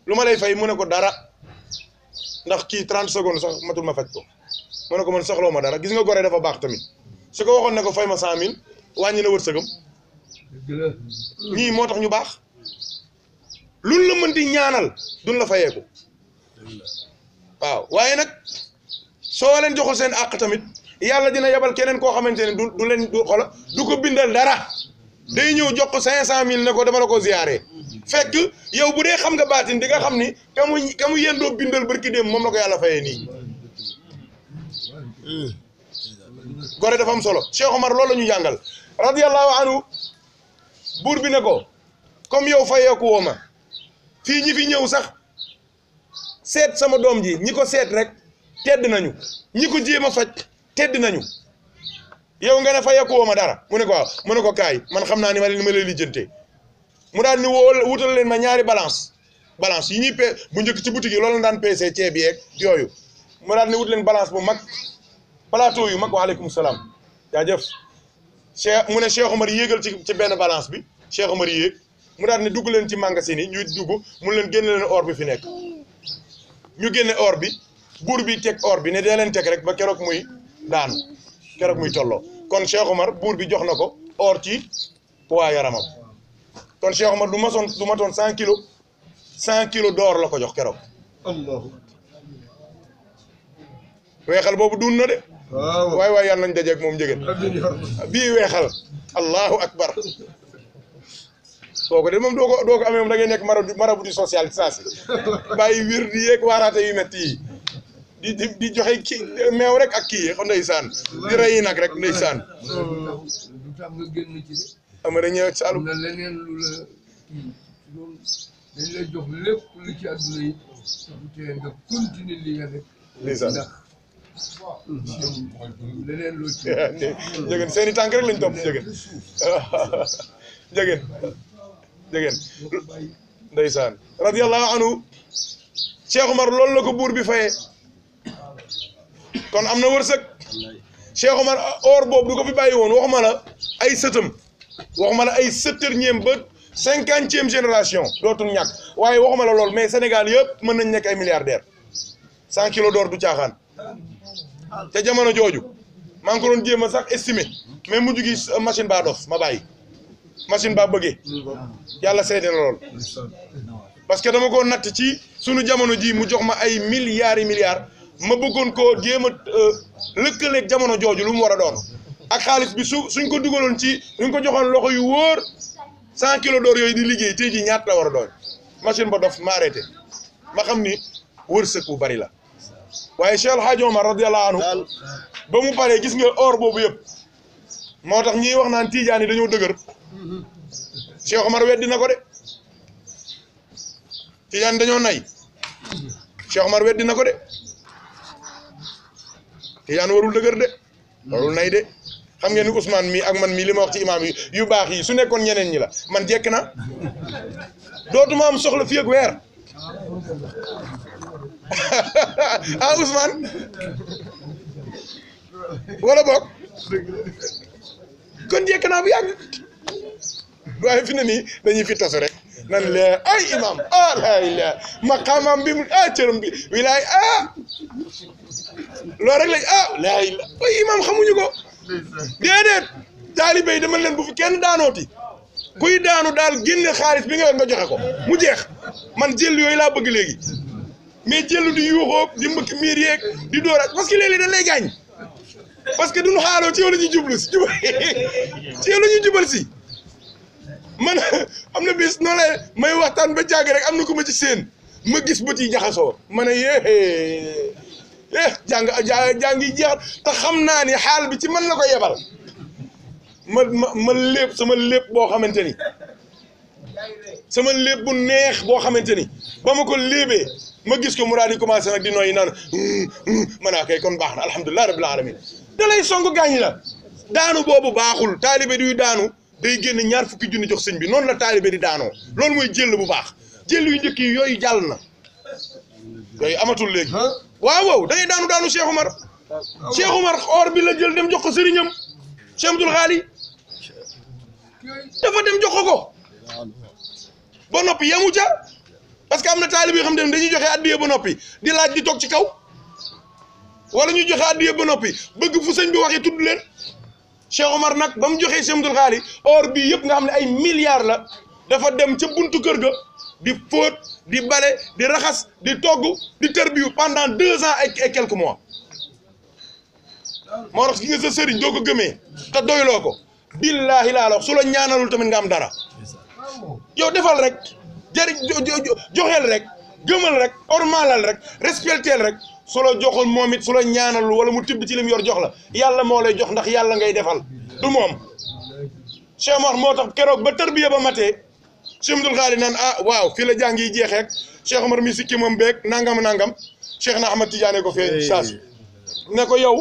lu ma lay fay mu ne ko dara ndax kii 30 secondes sax matul ma faj ko mu ne ko man soxlaw ma dara gis nga gore dafa baax tamit su ko waxoon ne ko fay ma 100 000 wàññi na wërsëgam ñii moo tax ñu baax luñ la mën di ñaanal duñ la fayeeku waaw waaye nag soo leen joxul seen àq tamit yàlla dina yebal keneen koo xamante ne du leen xola du ko bindal dara day ñëw jox ko 500 000 ne ko dama la ko ziyaare fekk yow bu dee xam nga baatin di nga xam ni ka mu yendoo bindal barki dem moom la ko yàlla fayee nii gore dafa am solo Cheikh Omar loolu la ñu jàngal radiyallahu anhu buur bi ne ko comme yow fayeeku woo ma fii ñi fi ñëw sax seet sama doom ji ñi ko seet rek tedd nañu ñi ko jéem a faj tedd nañu yow nga ne fayeeku woo ma dara mu ne ko waaw mu ne ko kaay man xam naa ni ma lay lijjantee mu daal ni wutal leen ma ñaari balance yi ñuy bu njëkk ci boutique yi loolu la daan peesee ceeb yeeg yooyu mu daal ni wut leen balance bu mag plateau yu mag waaleykum salaam jaajëf Cheikh mu ne Cheikh Omar yéegal ci benn balance bi Cheikh Omar yéeg mu daal ni dugg leen ci magasin yi ñuy dugg mu leen génne leen or bi fi nekk ñu génne or bi buur bi teg or bi ne dee leen teg rek ba keroog muy daanu keroog muy tolloo kon Cheikh Omar buur bi jox na ko or ci poids yaramam kon Cheikh Omar du matoon 100 kilos 100 kilos d'or la ko jox keroog. allahu weexal boobu dun na de. waaw waay yàlla nañ dajeeg moom njëgën bii weexal allahu akbar kooku de moom doo ko amee moom da ngay nekk marabu di social saa si bàyyi wir di yeeg waaraate yu metti yi di joxe kii meew rek ak kii xam ndeysaan di rey nag rek ndeysaan du tax nga génn ci de. ama da ñëw ak Saalum am na leneen lu la kii loolu dañ lay jox lépp lu ci àdduna yi bu tee nga continuer li nga def ndeysaan ndax leneen loo ci njëgën seen i tànk rek lañ topp njëgën njëgën ndeysaan radiyallahu anhu Cheikh Omar loolu la ko buur bi fayee kon am na wërsëg Cheikh Omar or boobu du ko fi bàyyi woon waxuma la ay sëtam waxuma la ay septenième ba 50e génération dootul ñàkk waaye waxuma la loolu mais Sénégal yëpp mën nañ nekk ay milliardaires 100 kilos d'or du caaxaan te jamono jooju maa ngi ko doon jéem a sax estimé mais mujj gi machine baa dof ma bàyyi machine baa bëggee yàlla seede na lool parce que dama ko natt ci sunu jamono ji mu jox ma ay milliards ma bëggoon koo jéem a lëkkaleeg jamono jooju lu mu war a doon ak xaalis bi suñ ko dugaloon ci suñ ko joxoon loxo yu wóor 100 kilos d'or yooyu di liggéey tey jii ñaata la war a doon machine ba dof ma arrêté ma xam ni wërsëg bu bari la waaye Cheikh El Hadj Omar radiyallahu anhu ba mu paree gis nga or boobu yëpp moo tax ñiy wax naan tiijaan yi dañoo dëgër Cheikh Omar weddi na ko de tiijaan dañoo nay Cheikh Omar weddi na ko de tiijaan warul dëgër de warul nay de xam ngeen ni Ousmane mii ak man mii li ma wax ci imaam yu baax yi su nekkoon ñeneen ñi la man jekk na dootuma am soxla fii ak weer ah Ousmane wala boog kon jekk naa bu yàgg waaye fi ne nii dañuy fi tasu rek nan la ay imam la maqaamam bi mu cëram bi wilaay loolu rek lañ laay ay imam xamuñu ko déedéet taalibe yi dama leen bu fi kenn daanooti kuy daanu daal génne xaalis bi nga yor nga joxe ko mu jeex man jël yooyu laa bëgg léegi mais jëlu di yuuxoo di mbëkk miir yeeg di dóoraat parce que léeg-léeg dañ lay gaañ parce que duñu xaaloo ci yow la ñuy jublu si ci yow la ñuy jubal si man am na bis noonu la may waxtaan ba jàgg rek am na ku ma ci seen ma gis bët yi jaxasoo ma ne jàng yi jeexal te xam naa ni xaal bi ci man la ko yebal ma lépp sama lépp boo xamante ni sama lépp bu neex boo xamante ni ba ma ko léebee ma gis ko mu daal di commencé nag di nooyi naan ma naa kay kon baax na alhamdulilah rabbil alamin da lay song gaañ la daanu boobu baaxul taalibe di daanu day génn 20 junni jox sëñ bi noonu la taalibe di daanoo loolu mooy jël bu baax jël yu njëkk yi yooyu jàll na yooyu amatul léegi waaw da ngay daanu Cheikh Oumar Cheikh Oumar or bi la jël dem jox ko sëriñam Cheikh Abdoul Khali dafa dem jox ko ba noppi yamu ca parce que am na taalibe yoo xam ne dañuy joxe addiya ba noppi di laaj di toog ci kaw wala ñu joxe addiya ba noppi bëgg fu sëñ bi waxee tudd leen Cheikh Oumar nag ba mu joxee Cheikh Abdoul Khali or bii yëpp nga xam ne ay milliards la dafa dem ca buntu kër ga di fóot di bale di raxas di togg di tërbiyu pendant 2 ans et quelques mois moo tax gi nga sa sëriñ doo ko gëmee te doyloo ko billaahi laa la wax su la ñaanalul tamit nga am dara yow defal rek jëriñ joxeel rek gëmal rek ormalal rek respecteel rek su la joxul moom it su la ñaanalul wala mu tibb ci lim yor jox la yàlla moo lay jox ndax yàlla ngay defal du moom Cheikh Omar moo tax keroog ba tërbiya ba matee Cheikh Abdoul Khali naan waaw fii la jàng yi jeexeek Cheikh Omar mi sikki moom beeg nangam Cheikh na Ahmad Tidiane ko fee saasu ne ko yow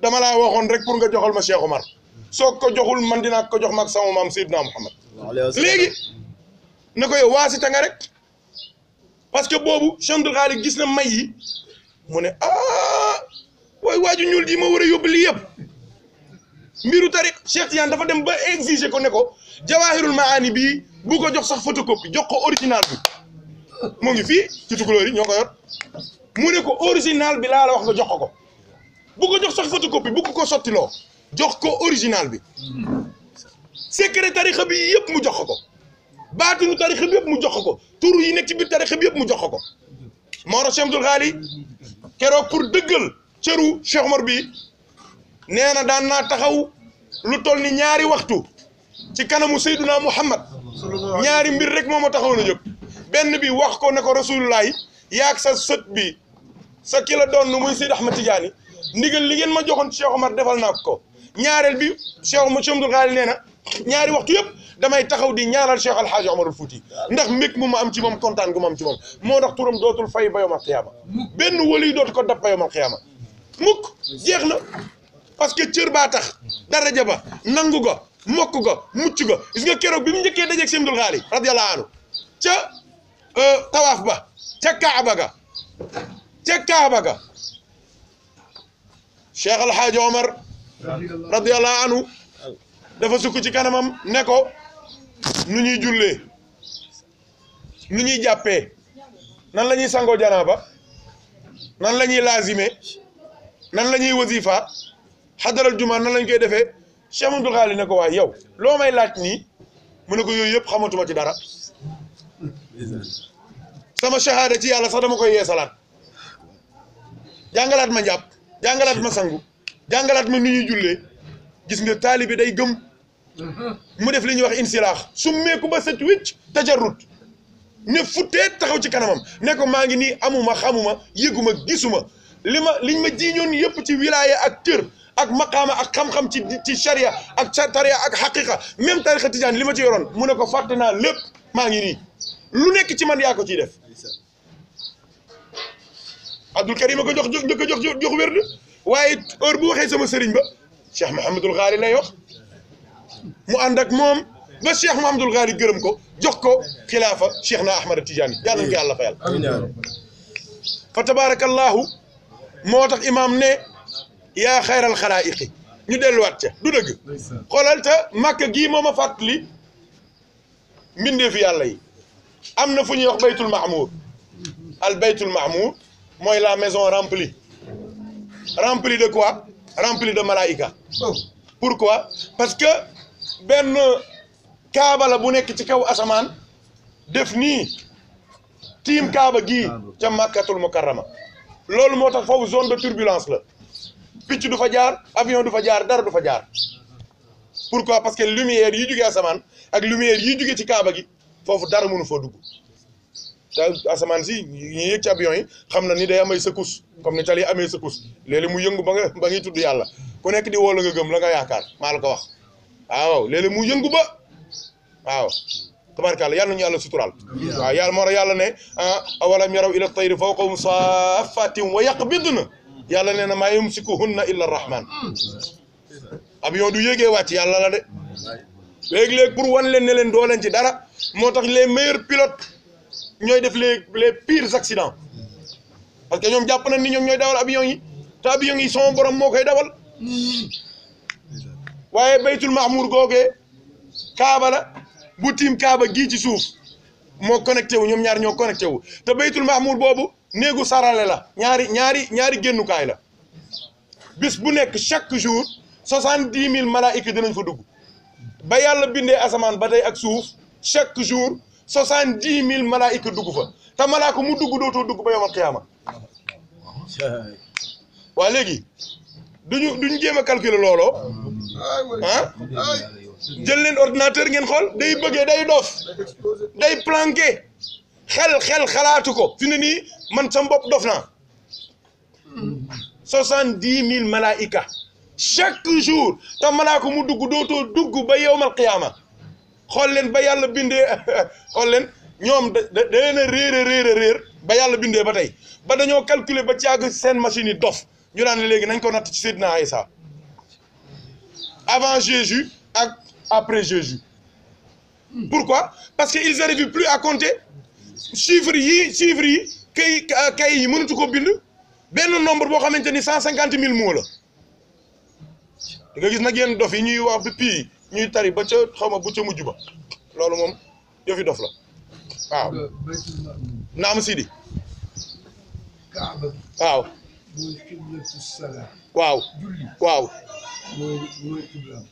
dama laa waxoon rek pour nga joxal ma Cheikh Omar soo ko joxul man dinaa ko jox maag sama maam Seydina Muhammad léegi ne ko yow waasita nga rek parce que boobu Cheikh Abdoul Khali gis na may yi mu ne waay waaju ñuul ji ma war a yóbbu lii yëpp mbiru tariq Cheikh Tidiane dafa dem ba exiger ko ne ko Jawahirul Maani bii bu ko jox sax photocopie jox ko original bi mu ngi fii ci tukulóor yi ñoo ko yor mu ne ko original bi laa la wax nga jox ko bu ko jox sax photocopie bu ko sottiloo jox ko original bi secret tarixa bi yëpp mu jox ko baatinu tarixa bi yëpp mu jox ko turu yi nekk ci biir tarixa bi yëpp mu jox ko moo tax Cheikh Abdoul Khali keroog pour dëggal cëru Cheikh Omar bi nee na daan naa taxaw lu toll ni 2 waxtu ci kanamu Seydina Muhammad 2 mbir rek moo ma taxaw na jóg benn bi wax ko ne ko rasulullah yaag sa sët bi sa ki la doon muy Seydi Ahmad Tidiane ndigal li ngeen ma joxoon Cheikh Omar defal naa ko ñaareel bi Cheikh Abdoul Khali nee na 2 waxtu yëpp damay taxaw di ñaanal Cheikh Alhaaji Omarul Fouti ndax mbég mu ma am ci moom kontaan gu ma am ci moom moo tax turam dootul fay ba yawmal xiyaama benn wali dootu ko dab ba yawmal xiyaama mukk jeex na parce que cër baa tax daraja ba nangu ga mokk ga mucc ga gis nga keroog bi mu njëkkee dajeeg Cheikh Abdoul Khali radiyallahu anhu ca tawaaf ba ca Kaaba ga Cheikh Alhaaji Omar radiyallahu anhu dafa sukk ci kanamam ne ko nu ñuy jullee nu ñuy jàppee nan la ñuy sangoo janaaba nan la ñuy laazime nan la ñuy wasifa xadaral juma nan lañ koy defee Cheikh Abdoul Khali ne ko waay yow loo may laaj nii mu ne ko yooyu yëpp xamatuma ci dara sama shahada ci yàlla sax dama koy yeesalaat jàngalaat ma njàpp jàngalaat ma sangu jàngalaat ma nu ñuy jullee gis nga taalibi day gëm mu def li ñuy wax insilaax summeeku ba set wicc tajarrut ne futteet taxaw ci kanamam ne ko maa ngi nii amuma xamuma yëguma gisuma liñ ma jiiñoon yëpp ci wilaya ak cër ak maqaama ak xam-xam ci charia ak taria ak xaqiqa même tariqa tijaan li ma ci yoroon mu ne ko fàtte naa lépp maa ngi nii lu nekk ci man yaa ko ciy def Abdul Karim a ko jox wér de waaye heure bu waxee sama sëriñ ba Cheikh Mouhamadul Ghali lay wax mu ànd ak moom ba Cheikh Mouhamadul Ghali gërëm ko jox ko xilaafa Cheikh na Ahmad Tidiane yàlla na ko yàlla fayal fa tabarakallahu moo tax imaam ne yaa xayral xalaa'iqi ñu delluwaat ca du dëgg xoolal te Makka gii moom a fàttali mbindee fi yàlla yi am na fu ñuy wax baytul mahmour al baytul mahmour mooy la maison remplie remplie de quoi remplie de malaïka pourquoi parce que benn kaaba la bu nekk ci kaw asamaan def nii tiim kaaba gii ca Makkatul Mukarrama loolu moo tax foofu zone de turbulence la picc du fa jaar avion du fa jaar dara du fa jaar pourquoi parce que lumière yi jógee asamaan ak lumière yi jógee ci kaaba gi foofu dara mënu foo dugg te asamaan si ñu yëg ci avion yi xam na ni day amay secousse comme ni tali amee secousse léeg-léeg mu yëngu ba ngay tudd yàlla ku nekk di woo la nga gëm la nga yaakaar maa la ko wax waaw léeg-léeg mu yëngu ba waaw tabarkàlla yàlla nañu yàlla suturaal waaw yàlla moo tax yàlla ne awalam yaraw ila tayri fawqahum saffatin wa yaqbidna yàlla nee na maa yumsikuhunna illa rahman avion du yéegee wàcc yàlla la de léegi-léegi pour wan leen ne leen doo leen ci dara moo tax les meilleurs pilotes ñooy def les pires accidents parce que ñoom jàpp nañ ni ñoom ñooy dawal avion yi te avion yi son borom moo koy dawal waaye baytul mahmour googee kaaba la bu tiim kaaba gii ci suuf moo connecté wu ñoom ñaar ñoo connecté wu te baytul mahmour boobu néegu sarale la ñaari génnukaay la bis bu nekk chaque jour 70 000 malaayika dinañ fa dugg ba yàlla bindee asamaan ba tey ak suuf chaque jour 70 000 malaayika dugg fa te malaaka mu dugg dootoo dugg ba yawmal qiyaama waa léegi duñu jéem a calculer looloo ah jël leen ordinateur ngeen xool day bëggee day dof day planqué xel xalaatu ko fi ne nii man sama bopp dof naa 70 000 malaayika chaque jour te malaaka mu dugg dootoo dugg ba yawmal qiyaama xool leen ba yàlla bindee xool leen ñoom da leen a réer ba yàlla bindee ba tey ba dañoo calculer ba caag seen machine yi dof ñu daan léegi nañ ko natt ci Seydina Isa avant Jésus ak après Jésus pourquoi parce que ils n'arrivent plus à compter chiffres yi kay yi mënatu ko bind benn nombre boo xamante ni 150 000 mots la da nga gis nag yenn dof yi ñuy wax depuis ñuy tari ba ca xaw ma bu ca mujj ba loolu moom yëfi dof la waaw naam Sidi waaw waaw waaw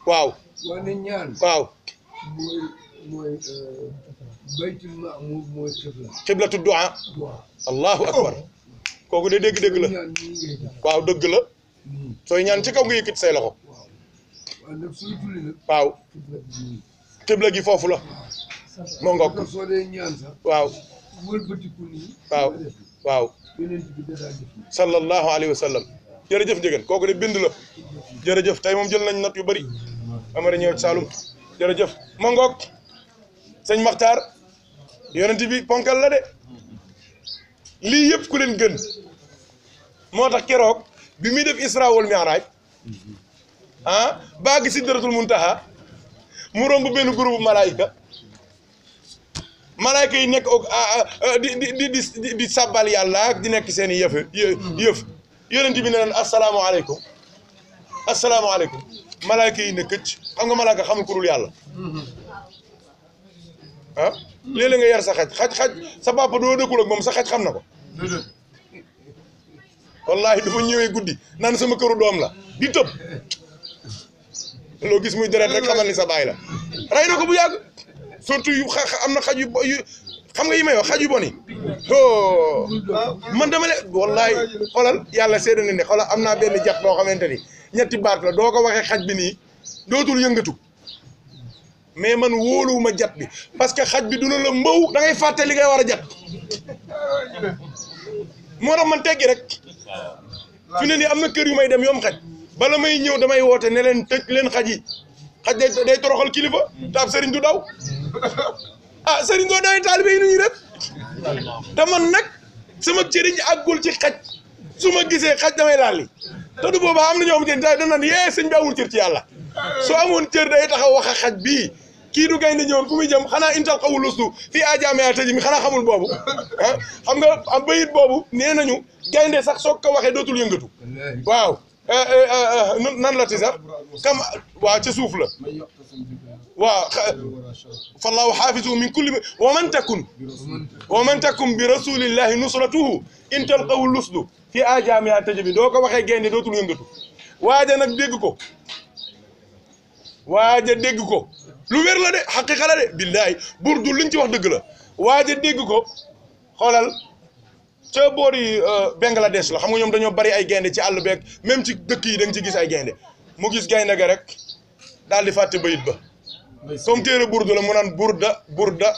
waaw wane ñaan waaw mooy baytul ma'mur mooy xiblatu du'a allahu akbar kooku de dégg la waaw dëgg la sooy ñaan ci kaw nga yëkkati say loxo waaw xibla gi foofu la moo ngoog waaw waaw waaw sallallahu alayhi wa sallam jërëjëf njëgën kooku de bind la jërëjëf tey moom jël nañ note yu bëri amara ñëw Saalum jërëjëf moo ngoog sëñ Maxtaar yonent bi ponkal la de lii yëpp ku leen gën moo tax keroog bi muy def Isra wal Mi'raj baa gi Sidratul Muntaha mu romb benn groupe malaayika yi nekk di sabbal yàlla ak di nekk seen i yëf yonent bi ne leen asalaamaaleykum malaayika yi ne këcc xam nga malaayika xamul ku dul yàlla léeg-léeg nga yar sa xaj sa papa doo dëkkul ak moom sa xaj xam na ko wallahi dafa ñëwee guddi naan sama këru doom la di tëb loo gis muy deret rek xamal ni sa baay la rey na ko bu yàgg surtout yu am na xaj yu xam nga yi may wax xaj yu bon yi man dama ne wallahi xoolal yàlla seede na ne xoolal am naa benn jat boo xamante ni ñetti baat la doo ko waxee xaj bi nii dootul yëngatu mais man wóoluwuma jat bi parce que xaj bi du la mbaw da ngay fàtte li ngay war a jat moo tax man teggi rek fi ne nii am na kër yu may dem yoom xaj bala may ñëw damay woote ne leen tëj leen xaj yi xaj day toroxal kilifa te ab sëriñ du daw sëriñ doo dawee taalibe yi nu ñuy def te man nag sama cëriñ àggul ci xaj su ma gisee xaj damay laal li te du boobaa am na ñoo xamante ne dañ naan yee sëñ bi amul cër ci yàlla soo amoon cër day taxaw wax a xaj bii kii du gaynde ñëwoon fu muy jëm xanaa intal xawul lustu fii ajaamea tëji mi xanaa xamul boobu xam nga am bayit boobu nee nañu gaynde sax soog ko waxee dootul yëngatu waaw nan la ti sax kam waaw ca suuf la waaw fallahu xaafizu min kulli wa man takun bi rasulillahi nusratuhu in talqahu lusdu fi ajaamiha tajabi doo ko waxee gaynde dootul yëngatu waaja nag dégg ko waaja dégg ko lu wér la de xaqiqa la de billahi burdu liñ ci wax dëgg la waaja dégg ko xoolal ca boori Bangladesh la xam nga ñoom dañoo bari ay gaynde ci àll beeg même ci dëkk yi da nga ci gis ay gaynde mu gis gaynde ga rek daal di fàtte bayit ba comme téere burdu la mu naan burda burda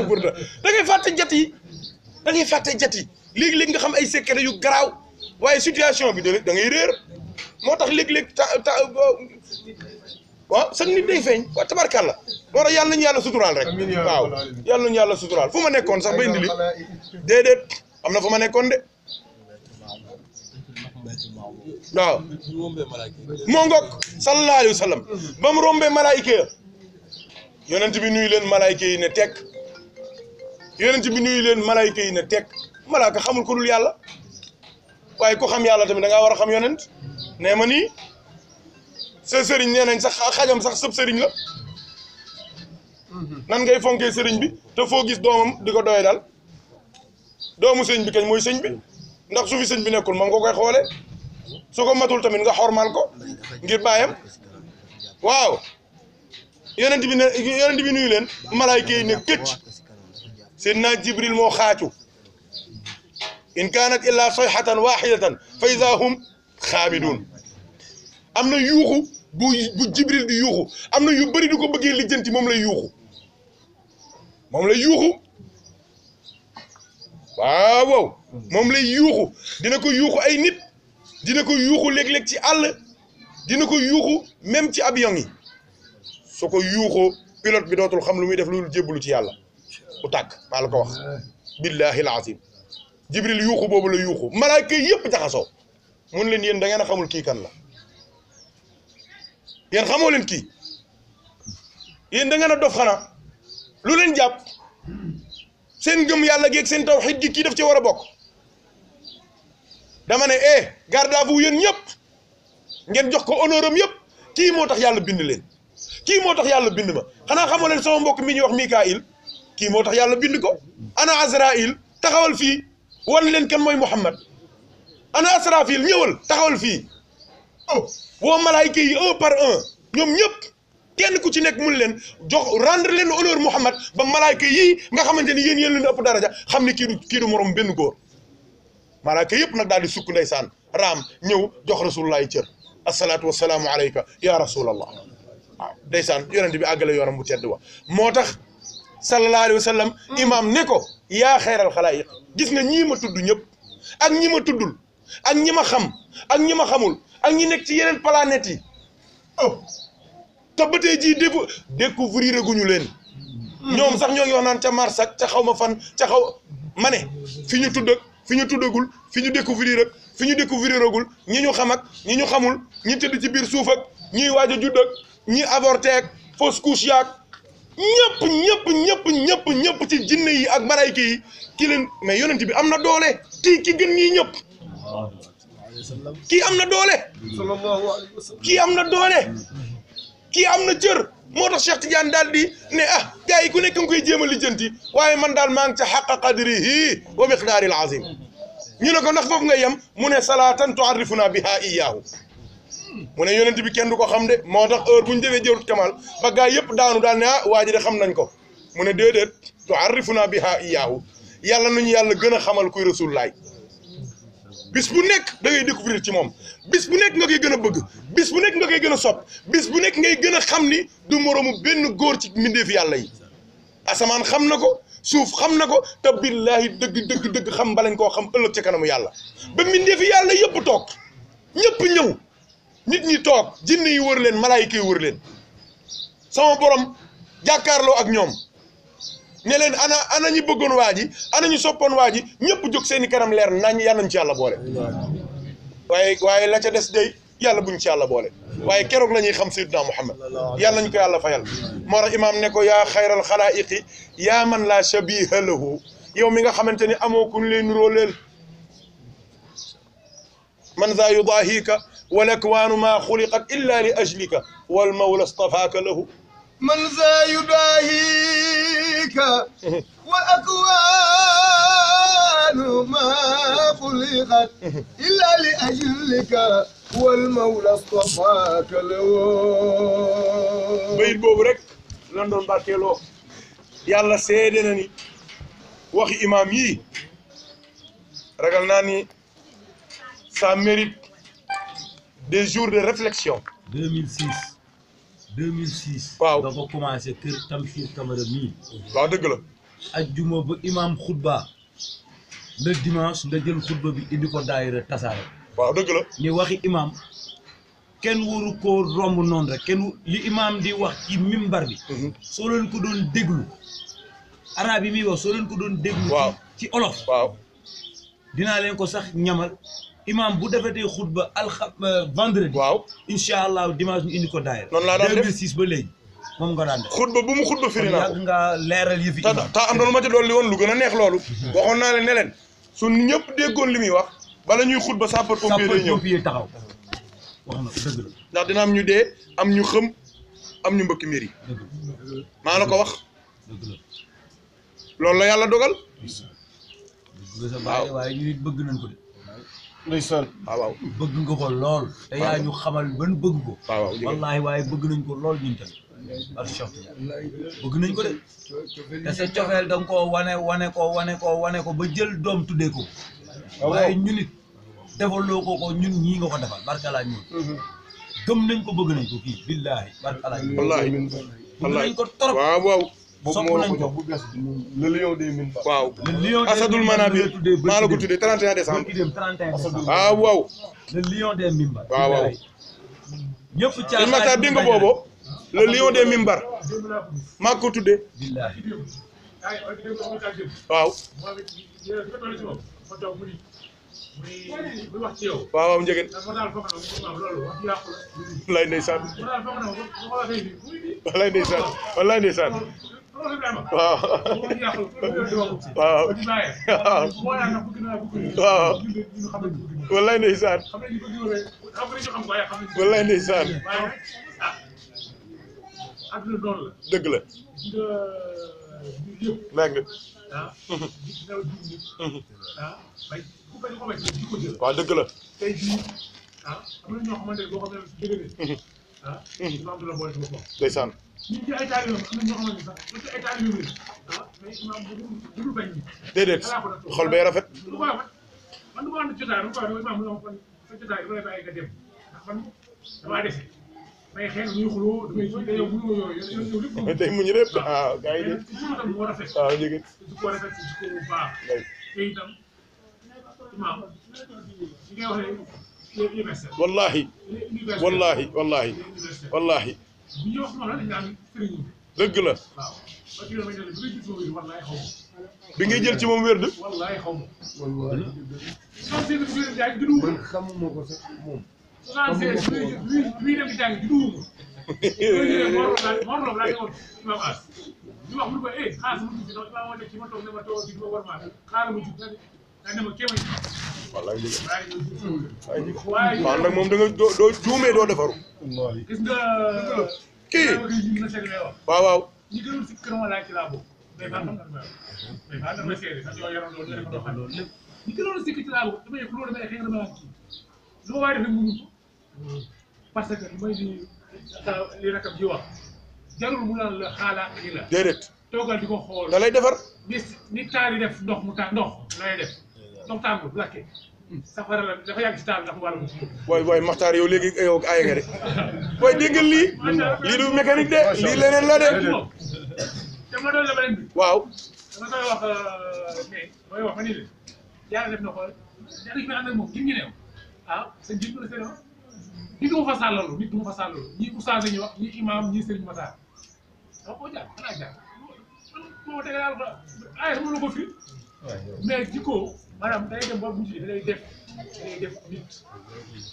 burda da ngay fàtte jat yi da ngay fàtte jat yi léegi-léegi nga xam ay secret yu garaaw waaye situation bi da ngay réer moo tax léegi-léegi waaw sax nit day feeñ waaw tabarkàlla moo tax yàlla nañu yàlla suturaal rek waaw yàlla nañu yàlla suturaal fu ma nekkoon sax ba indi li déedéet am na fu ma nekkoon de waaw moo ngoog sallallahu alayhi wa sallam ba mu rombee malaayika ya yonent bi nuyu leen malaayika yi ne tekk yonent bi nuyu leen malaayika yi ne tekk malaaka xamul ko dul yàlla waaye ku xam yàlla tamit da ngaa war a xam yonent nee ma nii sa sëriñ nee nañ sax xajam sax sëb sëriñ la nan ngay fonkee sëriñ bi te foo gis doomam di ko doyee daal doomu sëñ bi kañ mooy sëñ bi ndax su fi sëñ bi nekkul moom nga koy xoole su ko matul tamit nga xormal ko ngir bàyyam waaw yonent bi nuyu leen malaayka yi ne këcc seydina jibril moo xaacu in kaanat illa sayhatan wahidatan fa iza hum xaamidun am na yuuxu bu jibril di yuuxu am na yu bëri du ko bëggee lijjanti moom lay yuuxu waaw moom lay yuuxu dina ko yuuxu ay nit dina ko yuuxu léeg-léeg ci àll dina ko yuuxu même ci avion yi su ko yuuxoo pilote bi dootul xam lu muy def lu jébbalu ci yàlla bu tàkk maa la ko wax billahi alazim jibril yuuxu boobu la yuuxu malaayka yëpp jaxasoo mun leen yéen da ngeen a xamul kii kan la yéen xamoo leen kii yéen da ngeen a dof xanaa lu leen jàpp seen gëm yàlla geeg seen tawxiid gi kii daf ci war a bokk dama ne garde à vous yéen ñëpp ngeen jox ko honneur am yëpp kii moo tax yàlla bind leen kii moo tax yàlla bind ma xanaa xamoo leen sama mbokk mi ñuy wax Mikail kii moo tax yàlla bind ko ana Azraïl taxawal fii wan leen kan mooy Muhammad ana Asrafil ñëwal taxawal fii woo malaayka yi un par un ñoom ñëpp kenn ku ci nekk mun leen jox rendre leen honneur Muhammad ba malaayka yii nga xamante ni yéen leen ëpp daraja xam ne kii du morom benn góor malaayka yëpp nag daal di sukk ndeysaan raam ñëw jox rasulullahi cër asalaatu wasalaamu alayka ya rasulallah waaw ndeysaan yonent bi àggale yoonam bu tedd wa moo tax sallallahu alayhi wa sallam imaam ne ko yaa xayral xalaayiq gis nga ñii ma tudd ñëpp ak ñi ma tuddul ak ñi ma xam ak ñi ma xamul ak ñi nekk ci yeneen planètes yi te ba tey jii découvrir guñu leen ñoom sax ñoo ngi wax naan ca Mars ak ca xaw ma fan ca xaw ma ne fi ñu tudd ak fi ñu tuddagul fi ñu découvrir ak fi ñu découvriragul ñi ñu xam ak ñi ñu xamul ñi tëdd ci biir suuf ak ñiy waaj a judd ak ñi avorté ak fausse couche yaak ñëpp ci jinne yi ak malayka yi ki leen mais yonent bi am na doole ki gën ñii ñëpp kii am na doole kii am na doole kii am na cër moo tax Cheikh Tidiane daal di ne gars yi ku nekk nga koy jéem a lijjanti waaye man daal maa ngi ca xaqa qadrihi wa miqdaaril azim ñu ne ko ndax foofu nga yem mu ne salaatan tuarrifuna biha iyaahu mu ne yonent bi kenn du ko xam de moo tax heure bu ñu defee jawrut kamal ba gars yëpp daanu daal ne waa ji de xam nañ ko mu ne déedéet tuarrifuna biha iyaahu yàlla nañu yàlla gën a xamal kuy rasulullaay bis bu nekk da ngay découvrir ci moom bis bu nekk nga koy gën a bëgg bis bu nekk nga koy gën a sopp bis bu nekk ngay gën a xam ni du moroomu benn góor ci mbindeefi yàlla yi asamaan xam na ko suuf xam na ko te billaahi dëgg xam balañ koo xam ëllëg ca kanamu yàlla ba mbindeefi yàlla yëpp toog ñëpp ñëw nit ñi toog jinne yi wër leen malaayika yi wër leen sama borom jàkkaarloo ak ñoom ne leen ana ñi bëggoon waa ji ana ñu soppoon waa ji ñëpp jóg seeni kanam leer nañ yàlla ñu ci yàlla boole waaye la ca des day yàlla buñ ci yàlla boole waaye keroog la ñuy xam sayyidina Muhammad yàlla ñu ko yàlla fayal moo tax imaam ne ko yaa xayral xalaa'iqi yaa man laa shabiha lahu yow mi nga xamante ni amoo ku ñu leen róoleel man za yudaahika والأكوان ما خلقت إلا لأجلك والمولى اصطفاك له. من ذا يداهيك والأكوان ما خلقت إلا لأجلك والمولى اصطفاك له. bayit boobu rek lan doon barkeeloo yàlla seede na ni waxi imaam yii ragal naa ni ça mérite des jours de réflexion. 2006. waaw nga ko commencé kër Tamsir Camara mii. waaw dëgg la. ajjuma ba imaam xutba le dimanche nga jël xutba bi indi ko daayira tasaare. waaw dëgg la. ni waxi imaam kenn waru koo romb noonu rek kenn li imaam di wax ci mimbar bi. soo leen ko doon déglu arab yi muy wax soo leen ko doon déglu. waaw ci olof. waaw dinaa leen ko sax ñamal imaam bu defetee xutba vendredi. waaw incha allah dimanche ñu indi ko daayira. noonu laa daan def 2006 ba léegi moom nga daan def. xutba bu mu xutba firi naa ko. yàgg nga leeral yëfi te am na lu ma ci dolli woon lu gën a neex loolu. waxoon naa leen ne leen su ñëpp déggoon li muy wax bala ñuy xutba sapeur pompier day ñëw pompier taxaw wax na dëgg la. ndax dina am ñu dee am ñu xëm am ñu mbëkki mbir yi maa la ko wax dëgg la loolu la yàlla dogal. waaw waaye ñu nit bëgg nañ ko de. ndeysaan. waaw bëgg nga ko lool. te yaa ñu xamal ban bëgg ko. waaw wallaahi waaye bëgg nañ ko lool ñun tamit. bëgg nañ ko de. te sa cofeel da nga koo wane ko ba jël doom tuddee ko. waaye ñun it defaloo ko ñun ñii nga ko defal barkalaa ñun. gëm nañ ko bëgg nañ ko kii billaahi barkalaa ñun. wallaahi bëgg nañ ko trop. waaw waaw. sopp nañ ko le lion des mines. waaw le lion des Asadul Manabir maa la ko tuddee 31 décembre. 31 décembre. waaw waaw. le lion des mimbar. waaw waaw. ñëpp il ma taa dégg nga boobu le lion des mimbar maa ko tuddee. billaahi. waaw. waaw waaw njëgën. wallaay ndeysaan. wallaay ndeysaan wallaay ndeysaan. waaw. waaw. waaw. wallaay ndeysaan. wallaay ndeysaan. dëgg la. dëgg waaw dëgg la. tey jii am na ñoo xamante ne boo xam ne su déggee imaam du la boole ci boppam. ndeysaan. ñun ci ay taalibe am na ñoo xamante ne sax ba ci ay taalibe mais imaam bu dul bañ ñi. déedéet xol bee rafet. du ko rafet man du ma ànd jotaay du ko wax imaam mu ne sa jotaay dama lay bàyyi nga dem ndax man damaa dese may xeex ñuy xuloo damay kii day yow bu ñu yooyu lépp. day muñ lépp waaw gars yi de. ci tam moo rafet. waaw njëgën. ci ko rafet ci ko bu baax. te itam imaam li ngay wax ne universel. wallahi wallahi wallahi wallahi. bu ñu wax noonu la dañu naan sëriñ dëgg la. waaw ba ci loolu bi ngay gis moom wallaay xaw ma. bi ngay jël ci moom wérd. wallaay xaw ma. wallahi. soo seetlu si biir jaay gi duwuma. man xamuma ko sax moom. 76 bi dem di jàng gi duwuma. soo ñëwee Mor Lo laa demoon Imam As ñu wax mu ne ko xaaral ma jug donc maa nekk ci ma toog ne ma toog ci ma war maa xaaral ma jug nga ne ma kéema ji. wallaay njëgën. waaye waaw nag moom da nga doo juumee doo defaru. gis nga. kii na seede may wax. waaw waaw. ñi gënoon si kër ma laaj ci laa bokk. mais xam nga may wax. mais xam nga damay seede sax ñoo yoroon loolu nga defal loolu lépp. ñi gënoon si ci laa bokk damay yëg loolu damay xëy na damay kii. lu ma waay def mënu ko. parce que li may li rakam ji wax jarul mu naan la xaalaat gi la. déedéet. toogal di ko xool. da lay defar. ni taal yi def ndox mu taal ndox lay def ndox tàngul lakke safara la dafa yàgg si taal ndax mu wàllu mu ci. booy booy Maxtaar yow léegi yow aaya nga de. booy dégg nga lii. lii du mécanique de lii leneen la de. te ma doon la beneen bi. waaw. dama koy wax mais mooy wax ma ni leen yàlla def na ko yàlla fi ànd ak moom gis nga ne sa njiit la seen nit du ma fa sàllalu nit du ma fa sàllalu ñii oustaz la ñuy wax ñii imam ñii sëriñ Matar dama koo jaar xanaa jaar moo tege daal ay sama la ko fi mais jikko maanaam day dem ba mujj da lay def nit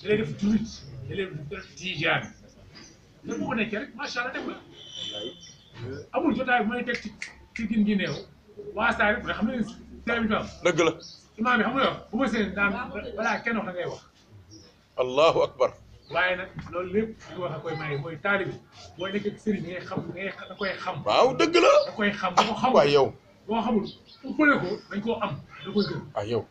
da lay def julit da lay def tijaan mais bu ko nekkee rek macha allah dem na amul jotaay bu may teg ci gin gi neew waa saa rek nga xam ne tamit am dëgg la. imaam bi xam nga yow bu ma seen daan balaa kenn wax da ngay wax allahu akbar. waaye nag loolu lépp li wax a koy maye mooy taalibi booy nekk ak sëriñ ngay xam da koy xam. waaw dëgg la. da koy xam da ko xamul. waaw yow. boo xamul umpale ko dañ koo am da koy gën. ah yow.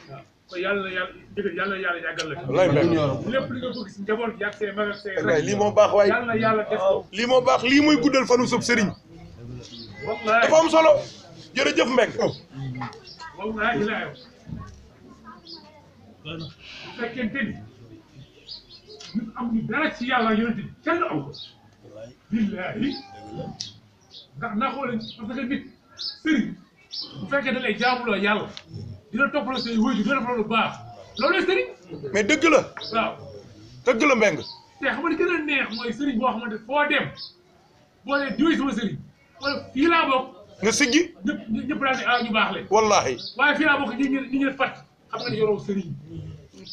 waaw kon yàlla yàlla yàggal la. wallaay mbeng. lépp li nga bëgg si njaboot gi ak seen mag ak seen wallaay lii moo baax waay. yàlla def ko. lii moo baax lii muy guddal fanu sëb sëriñ. wallaay dafa am solo. jërëjëf mbeng. wallaay laa yow. bu fekkente ni ñun amuñu dara ci yàlla yonent bi kenn aw ko. billaahi ndax naa xoole parce que nit sëriñ bu fekkee da lay jaamuloo yàlla dina toppaloo say wëju dina defaloo lu baax loolu lay sëriñ. mais dëgg la. waaw dëgg la mbeng. te xam nga li gën a neex mooy sëriñ boo xamante foo dem boo nee diwee sama sëriñ wala fii laa bokk. nga siggi. ñëpp daal ne ah ñu baax leen. wallahi. waaye fii laa bokk ñi ñu fat xam nga ni yoroo sëriñ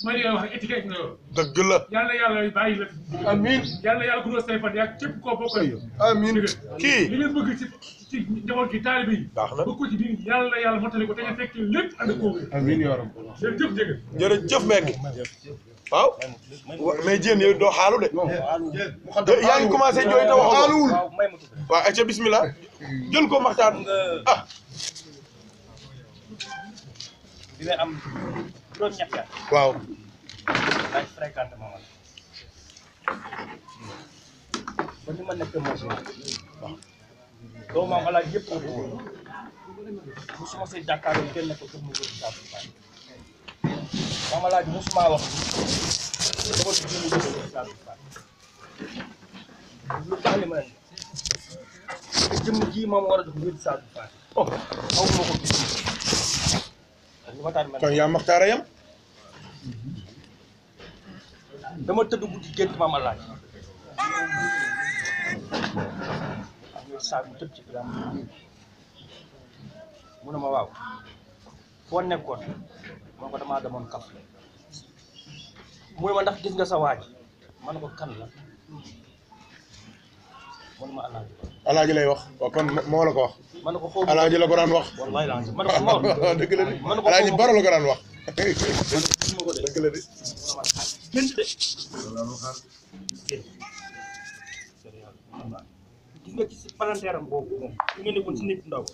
ma li wax étiquette nga yor. dëgg la. yàlla bàyyi la. amiin yàlla guddoo say fan yaa képp koo bokkal. amiin kii. li ngeen bëgg ci njaboot gi taalibe yi. baax na bëgg ko ci biir yàlla motali ko te nga fekk lépp ànd ak kooku. amiin yaa rabbi. jërëjëf jërëjëf. jërëjëf mbeng. waaw. mais jéen yow doo xaalu de. yaa ngi commencé jooy te waxoo xaaluwul. waaw ayca bismillah. jël ko maxtaan ah. bi may am juróom-ñetti at. waaw. ay fréquenté ma man. ba ni ma nekk machine. waaw. doomu maam alaaj yëpp nga ko woon. musuma see jàkkaarloo kenn nekk pour mu wër Sadio Faye. maam alaaj musuma wax. dama ci jënd wër Sadio Faye. lu tax li ma leen te jëmm ji moom war a jox wër Sadio Faye. oh xaw ma ko gis. kon yaa maxtaara yam. dama tëdd guddi gént maam alaaj saa bu tëdd ci biram mu ne ma waaw foo nekkoon man ko damaa demoon kaf mu ne ma ndax gis nga sa waaj ma ne ko kan la mu ne ma alaaji alaaji lay wax waaw kon moo la ko wax. ma ne ko xaw ma alaaji la ko daan wax. wallaay laa ma ne ko Mor dëgg la de. ma ne ko alaaji baro la ko daan wax. gisuma ko de dëgg la de. gént de gis nga ci palanteeram boobu moom su nga nekkoon si nit ndaw